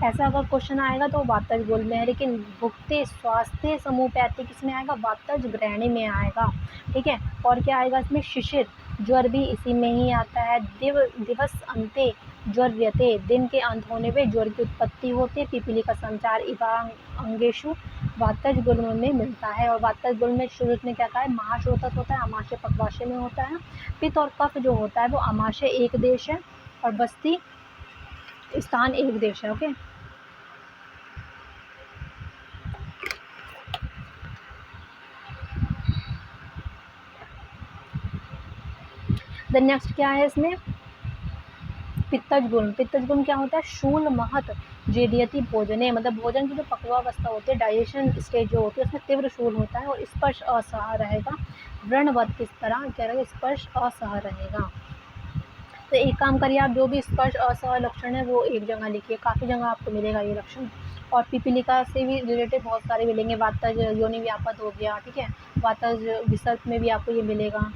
ऐसा अगर क्वेश्चन आएगा तो वातज गुल्म में है। लेकिन भुक्ते स्वास्थ्य समूपैति किस में आएगा, वातज ग्रहणी में आएगा, ठीक है। और क्या आएगा इसमें, शिशिर ज्वर भी इसी में ही आता है। दिवस अंते ज्वर व्यते, दिन के अंत होने पे ज्वर की उत्पत्ति होती है। पिपीली का संचार इवा अंगेशु वातज गुल्म में मिलता है। और वातज गुल्म में शुरुत ने क्या कहा है, महाश्रोतस होता है, अमाशय पक्वाशय में होता है। पित्त और कफ जो होता है वो अमाशय एक देश है और बस्ती स्थान एक देश है, ओके। देन नेक्स्ट क्या है इसमें, पित्तज गुल्म। पित्तज गुल्म क्या होता है, शूल महत जेडियति भोजने, मतलब भोजन की जो पक्वावस्था होती है, डाइजेशन स्टेज जो होती है, उसमें तीव्र शूल होता है और स्पर्श असह रहेगा। व्रणवत किस तरह क्या रहेगा, स्पर्श असह रहेगा। तो एक काम करिए आप, जो भी स्पर्श असह लक्षण है वो एक जगह लिखिए, काफ़ी जगह आपको मिलेगा ये लक्षण। और पिपीलिका से भी रिलेटेड बहुत सारे मिलेंगे, वातज योनि व्यापक हो गया, ठीक है, वातज विसर्ग में भी आपको ये मिलेगा,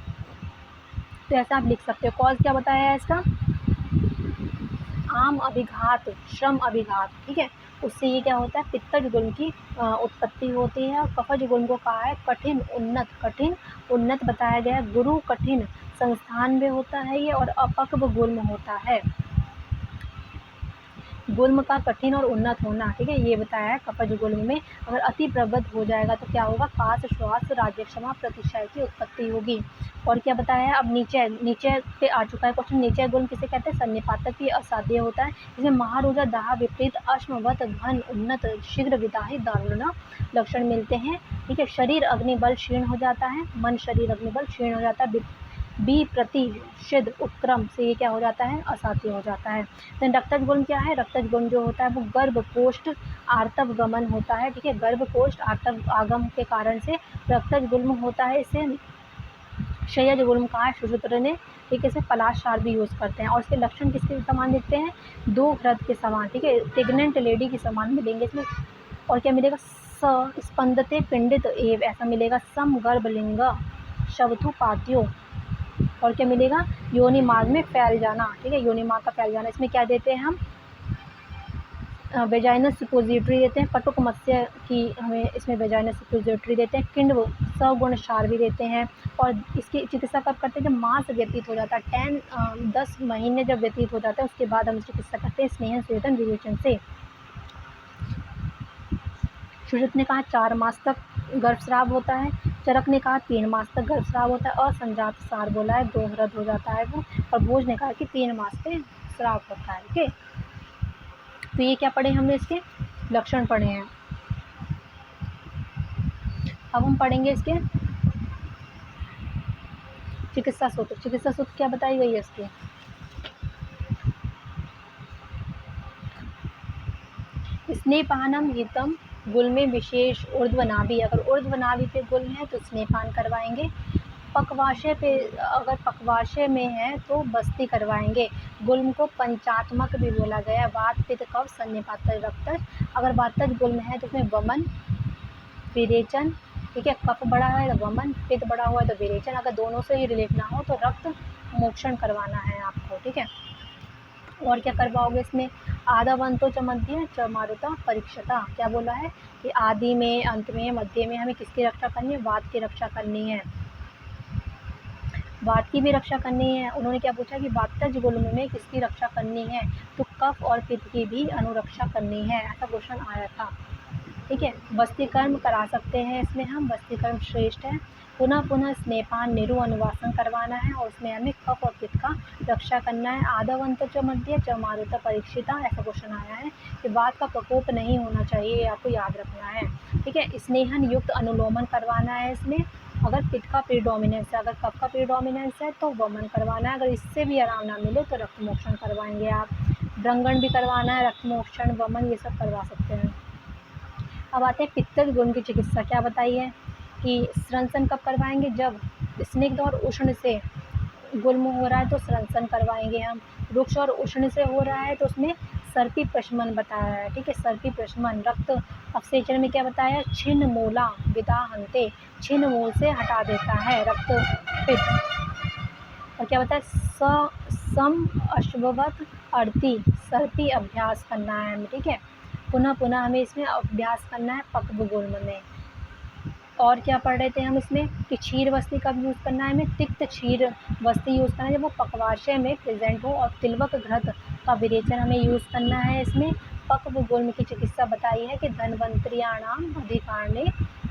तो ऐसा आप लिख सकते हो। कॉज क्या बताया है इसका, आम अभिघात, श्रम अभिघात, ठीक है, उससे ये क्या होता है, पित्तज गुल्म की उत्पत्ति होती है। और कफज गुल्म को कहा है कठिन उन्नत, कठिन उन्नत बताया गया है, गुरु कठिन संस्थान में होता है ये। और अपक्व गुल्म होता है, गुल्म का कठिन और उन्नत होना, ठीक है, ये बताया है कफज गुल्म में। अगर अति प्रबुद्ध हो जाएगा तो क्या होगा, काश श्वास राज्यक्षमा प्रतिशय की उत्पत्ति होगी। और क्या बताया है, अब नीचे नीचे पे आ चुका है क्वेश्चन, नीचे गुल्म किसे कहते हैं, सन्निपातक भी असाध्य होता है। इसमें महारुजा दाह विपरीत अश्मवत घन उन्नत शीघ्र विदाही दारुण लक्षण मिलते हैं, ठीक है। शरीर अग्निबल क्षीण हो जाता है, मन शरीर अग्निबल क्षीण हो जाता है। बी प्रतिषिध उपक्रम से ये क्या हो जाता है, असाध्य हो जाता है। देन रक्तज गुल्म क्या है, रक्तज गुल्म जो होता है वो गर्भकोष्ठ आर्तव गमन होता है, ठीक है, गर्भकोष्ठ आर्तव आगम के कारण से रक्तज गुल्म होता है। इसे क्षयज गुल्म कहा है सुश्रुत ने, ठीक है, इसे पलाश क्षार भी यूज़ करते हैं। और इसके लक्षण किसके समान दिखते हैं, 2 घृत के समान, ठीक है, प्रेग्नेंट लेडी के समान मिलेंगे इसमें। और क्या मिलेगा, स्पंदते पिंडित एव, ऐसा मिलेगा। सम गर्भलिंग शवथु पात्यो। और क्या मिलेगा, योनि मार्ग में फैल जाना, ठीक है, योनि मार्ग का फैल जाना। इसमें क्या देते हैं हम, वेजाइनल सुपोजिटरी देते हैं, कटुक मत्स्य की हमें इसमें वेजाइनल सुपोजिटरी देते हैं, किण्व सगुण क्षार भी देते हैं। और इसकी चिकित्सा कब करते हैं? जब मास व्यतीत हो जाता है, 10 महीने जब व्यतीत हो जाता है उसके बाद हम चिकित्सा करते हैं स्नेहन स्वेदन विवेचन से। सुश्रुत ने कहा 4 मास तक गर्भस्राव होता है, चरक ने कहा 3 मास तक गर्भस्राव होता है, और संजात सार बोला है दोहरद हो जाता है वो, और भोज ने कहा कि 3 मास पे स्राव होता है। ओके, तो ये क्या पढ़े हमने? इसके लक्षण पढ़े हैं। अब हम पढ़ेंगे इसके चिकित्सा सूत्र। चिकित्सा सूत्र क्या बताई गई है इसकी? स्नेहपानम हितम, गुल में विशेष ऊर्ध्वनाभि, अगर ऊर्ध्वनाभि पे गुल है तो स्नेहपान करवाएंगे। पक्वाशय पे, अगर पक्वाशय में है तो बस्ती करवाएंगे। गुल्म को पंचात्मक भी बोला गया है, वात पित्त कफ सन्निपातज रक्तज। अगर वातज गुल्म है तो उसमें वमन विरेचन, ठीक है, कफ बड़ा है तो वमन, पित्त बड़ा हुआ है तो विरेचन, अगर दोनों से ही रिलेट ना हो तो रक्त मोक्षण करवाना है आपको, ठीक है। और क्या करवाओगे इसमें? आदावंतो च मध्य च मारुता परीक्षता, क्या बोला है कि आदि में, अंत में, मध्य में हमें किसकी रक्षा करनी है? वात की रक्षा करनी है, वात की भी रक्षा करनी है। उन्होंने क्या पूछा कि वातज गुल्म में किसकी रक्षा करनी है? तो कफ और पित्त की भी अनुरक्षा करनी है, ऐसा क्वेश्चन आया था, ठीक है। वस्ती कर्म करा सकते हैं इसमें हम, वस्ती कर्म श्रेष्ठ है। पुनः पुनः स्नेहपान निरु अनुवासन करवाना है, और उसमें हमें कफ और पित्त का रक्षा करना है। आदावंत च मध्य च मारुता परीक्षिता, ऐसा क्वेश्चन आया है कि वात का प्रकोप नहीं होना चाहिए, आपको याद रखना है, ठीक है। स्नेहन युक्त अनुलोमन करवाना है इसमें, अगर पित्त का प्रीडोमिनेंस है, अगर कफ का प्रीडोमिनेंस है तो वमन करवाना है, अगर इससे भी आराम ना मिले तो रक्त मोक्षण करवाएंगे आप। ब्रंगण भी करवाना है, रक्त मोक्षण, वमन, ये सब करवा सकते हैं। अब आते हैं पित्तज गुल्म की चिकित्सा। क्या बताई है कि स्रंसन कब करवाएंगे? जब स्निग्ध और उष्ण से गुल्म हो रहा है तो स्रंसन करवाएंगे हम। रुक्ष और उष्ण से हो रहा है तो उसमें सर्पी प्रशमन बताया है, ठीक है, सर्पी प्रशमन। रक्त अवसेचन में क्या बताया? छिन्न मूला विदा हंते, छिन्न मूल से हटा देता है रक्त पित्त। और क्या बताया? सम अश्ववत अर्ति, सर्पी अभ्यास करना है हमें, ठीक है। पुनः पुनः हमें इसमें अभ्यास करना है पक्व गुल्म में। और क्या पढ़ रहे थे हम इसमें कि क्षीर वस्ती कब यूज़ करना है हमें? तिक्त क्षीर वस्ती यूज़ करना है जब वो पक्वाशय में प्रेजेंट हो, और तिलवक घृत का विरेचन हमें यूज़ करना है इसमें। पक्व गुल्म की चिकित्सा बताई है कि धन्वंतरियाणाम अधिकारणे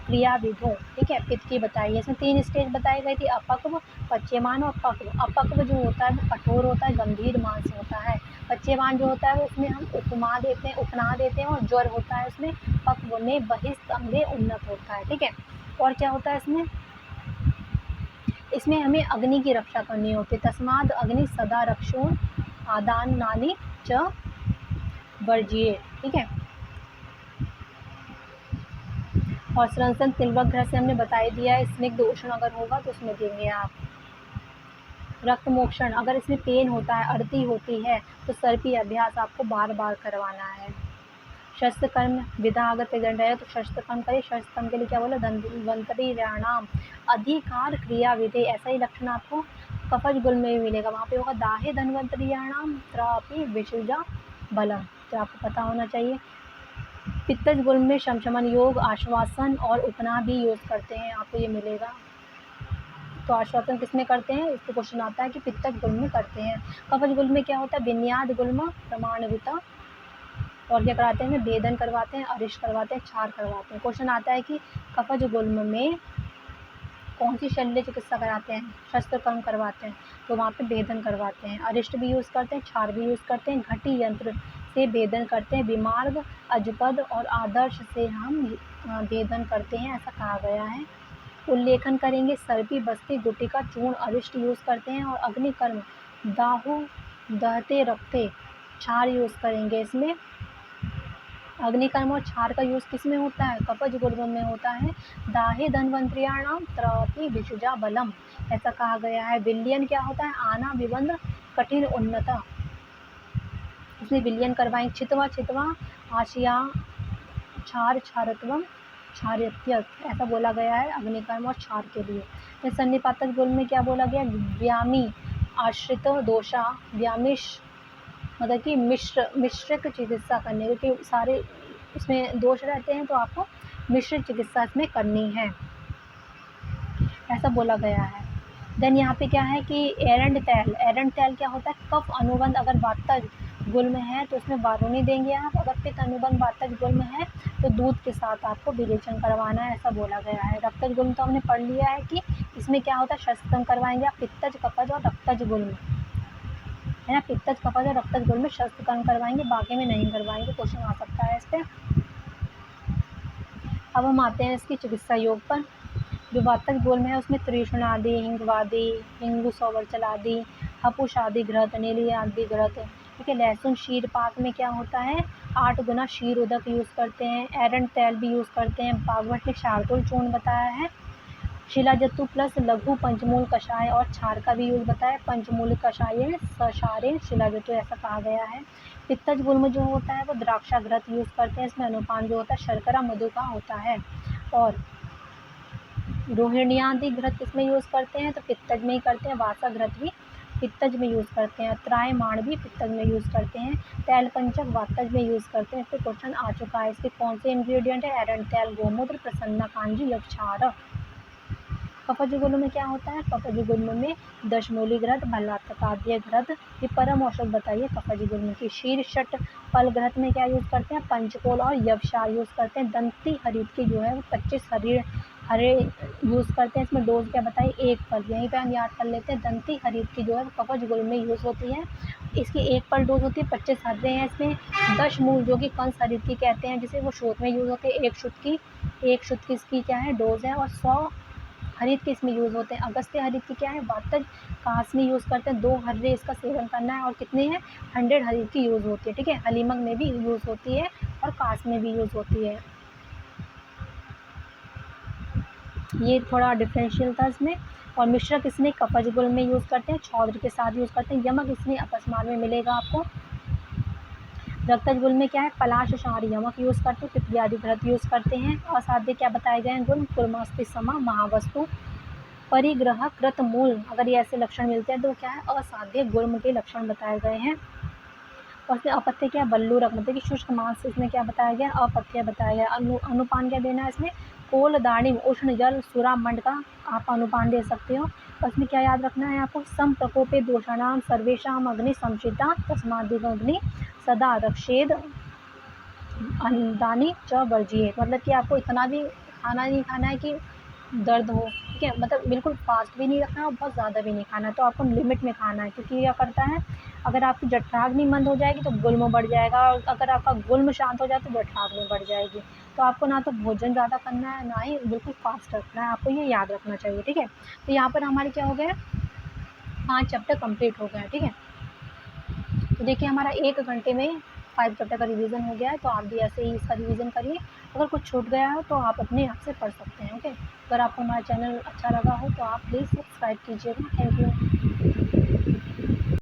क्रिया विधो, ठीक है, पित्त की बताई है। इसमें 3 स्टेज बताई गई थी, अपक्व, पच्यमान और पक्व। अपक्व जो होता है वो कठोर होता है, गंभीर मांस होता है। पच्यमान जो होता है वो उसमें हम उपमा देते हैं, उपना देते हैं, और ज्वर होता है उसमें। पक्व में बहिस्तंभे उन्नत होता है, ठीक है। और क्या होता है इसमें? इसमें हमें अग्नि की रक्षा करनी होती है, तस्माद अग्नि सदा रक्षो आदान नानी च वर्जिए, ठीक है। और स्रंसन तिलवक घृत से हमने बता ही दिया है, स्निग्ध उष्ण अगर होगा तो उसमें देंगे आप। रक्त मोक्षण, अगर इसमें पेन होता है, अर्ती होती है, तो सर्पी अभ्यास आपको बार बार करवाना है। शस्त्र कर्म विधा अगर प्रेजेंट है तो शस्त्र कर्म करिए। शस्त्र कर्म के लिए क्या बोला? धन्वंतरी रणाम अधिकार क्रिया विधि, ऐसा ही लक्षण आपको कफज गुल्म में भी मिलेगा, वहाँ पे होगा दाहे धन्वंतरी रणाम त्रापि विशुजा बलम, तो आपको पता होना चाहिए। पित्तज गुल्म में शमशमन योग, आश्वासन और उपना भी यूज करते हैं, आपको ये मिलेगा। तो आश्वासन किसमें करते हैं? इसको क्वेश्चन आता है कि पित्तज गुल्म में करते हैं। कफज गुल्म में क्या होता है? विन्याद गुल्म प्रमाणविता, और क्या कराते हैं? भेदन करवाते हैं, अरिष्ट करवाते हैं, क्षार करवाते हैं। क्वेश्चन आता है कि कफज गुल्म में कौन सी शल्य चिकित्सा कराते हैं? शस्त्र कर्म करवाते हैं, तो वहाँ पे भेदन करवाते हैं, अरिष्ट भी यूज़ करते हैं, क्षार भी यूज़ करते हैं, घटी यंत्र से भेदन करते हैं, विमार्ग, अजपद और आदर्श से हम भेदन करते हैं, ऐसा कहा गया है। उल्लेखन करेंगे सर्पी, बस्ती, गुटिका, चूर्ण, अरिष्ट यूज़ करते हैं, और अग्निकर्म दाहु दहते रखते क्षार यूज़ करेंगे इसमें। अग्निकर्म और क्षार का यूज़ किस में होता है? कफज गुल्म में होता है। दाहे धन्वंतरियाणाम त्रापि विशुजा बलम, ऐसा कहा गया है। विलयन क्या होता है? आना विबंध कठिन उन्नता, इसमें विलयन करवाएं। छितवा छितवा आशिया क्षार क्षारत्वम क्षार्यत्यत, ऐसा बोला गया है अग्निकर्म और क्षार के लिए। फिर सन्निपातज गुल्म में क्या बोला गया? व्यामी आश्रित दोषा व्यामिश मतलब कि मिश्रित चिकित्सा करनी है, क्योंकि सारे इसमें दोष रहते हैं, तो आपको मिश्रित चिकित्सा इसमें करनी है, ऐसा बोला गया है। देन यहाँ पे क्या है कि एरंड तैल क्या होता है, कफ अनुबंध अगर वातज गुल्म है तो उसमें बारूनी देंगे आप, अगर पित्त अनुबंध वातज गुल्म है तो दूध के साथ आपको विरेचन करवाना है, ऐसा बोला गया है। रक्तज गुल्म तो हमने पढ़ लिया है कि इसमें क्या होता है, शस्त्रकरण करवाएंगे आप, पित्तज कफज और रक्तज गुल्म है ना, पित्तज कफज और रक्तज गुल्म में शस्त्रकरण करवाएंगे, बाकी में नहीं करवाएंगे, क्वेश्चन आ सकता है इस पर। अब हम आते हैं इसकी चिकित्सा योग पर। जो वातज गुल्म है उसमें त्रिशुणादि, हिंगवादी, हिंगु सौवर्चलादि, हपुष आदि घृत, नीली आदि घृत, ठीक है। लहसुन शीर पाक में क्या होता है, 8 गुना शीर उदक यूज़ करते हैं, एरंड तेल भी यूज़ करते हैं, बागवट ने शार्दुल चूर्ण बताया है, शिलाजत्तु प्लस लघु पंचमूल कषाय और क्षार का भी यूज़ बताया, पंचमूल कषाय सशारे शिलाजत्तु ऐसा कहा गया है। पित्तज गुल्म जो होता है वो द्राक्षा घृत यूज़ करते हैं, इसमें अनुपान जो होता है शर्करा मधु का होता है, और रोहिणियादि घृत इसमें यूज़ करते हैं तो पित्तज में ही करते हैं, वासा घृत भी पित्तज में यूज़ करते हैं, त्रायमाण भी पित्तज में यूज़ करते हैं, तैल पंचक वातज में यूज़ करते हैं। इस पर क्वेश्चन आ चुका है, इसके कौन से इंग्रेडिएंट है, एरंड तैल, गोमूत्र, प्रसन्ना कांजी, यक्षार। कफज गुल्म में क्या होता है, कफज गुल्म में दशमूली घृत, भल्लातकाद्य घृत, ये परम औषध बताइए कफज गुल्म की। शीर षट पल घृत में क्या यूज़ करते हैं, पंचकोल और यवशार यूज़ करते हैं। दंती हरित की जो है वो 25 हरे यूज़ करते हैं, इसमें डोज क्या बताइए, 1 पल, यहीं पे हम याद कर लेते हैं। दंती हरित की जो है वो कफज गुल्म में यूज़ होती है, इसकी 1 पल डोज होती है, 25 हर्रे हैं इसमें। 10 मूल जो कि कंस हरित की कहते हैं, जिसे वो शोथ में यूज़ होते हैं, 1 शुद्ध की इसकी क्या है डोज है, और 100 हरित के इसमें यूज़ होते हैं। अगस्त्य हरित की क्या है, वातज कास में यूज़ करते हैं, 2 हर्रे इसका सेवन करना है, और कितने हैं 100 हरित की यूज़ होती है, ठीक है। हलीमग में भी यूज़ होती है और कास में भी यूज़ होती है, ये थोड़ा डिफरेंशियल था इसमें। और मिश्रक इसमें कफज गुल्म में यूज़ करते हैं, छौद्र के साथ यूज़ करते हैं, यमक इसमें अपस्मार में मिलेगा आपको। रक्तज गुल्म में क्या है, पलाश क्षार यमक यूज़ करते हैं, पित्यादि घृत यूज़ करते हैं। असाध्य क्या बताए गए हैं, गुल्म कुर्मास्ति समा महावस्तु परिग्रह कृत मूल, अगर ये ऐसे लक्षण मिलते हैं तो क्या है, असाध्य गुल्म के लक्षण बताए गए हैं। और इसमें अपत्य क्या, बल्लू रक्त, मतलब कि शुष्क मांस, इसमें क्या बताया गया, अपत्य बताया गया। अनुपान क्या देना है इसमें, कोल दाड़िम उष्ण जल सुरा मंड का आप अनुपान दे सकते हो। और इसमें क्या याद रखना है आपको, सम प्रकोपे दोषाणाम सर्वेशाम अग्नि संचिता तस्मादिव अग्नि सदा रक्षेद अन्नदानी च वर्जिए, मतलब कि आपको इतना भी खाना नहीं खाना है कि दर्द हो, ठीक है, मतलब बिल्कुल फास्ट भी नहीं रखना है और बहुत ज़्यादा भी नहीं खाना है, तो आपको लिमिट में खाना है। क्योंकि क्या करता है, अगर आपकी जठराग्नि मंद हो जाएगी तो गुल्म बढ़ जाएगा, और अगर आपका गुल्म शांत हो जाए तो जठराग्नि बढ़ जाएगी। तो आपको ना तो भोजन ज़्यादा करना है, ना ही बिल्कुल फास्ट रखना है, आपको ये याद रखना चाहिए, ठीक है। तो यहाँ पर हमारे क्या हो गया, 5 चैप्टर कंप्लीट हो गए हैं, ठीक है। तो देखिए हमारा 1 घंटे में 5 चैप्टर का रिवीजन हो गया है, तो आप भी ऐसे ही इसका रिवीजन करिए। अगर कुछ छूट गया हो तो आप अपने आप से पढ़ सकते हैं, ओके। अगर आपको हमारा चैनल अच्छा लगा हो तो आप प्लीज़ सब्सक्राइब कीजिएगा। Thank you.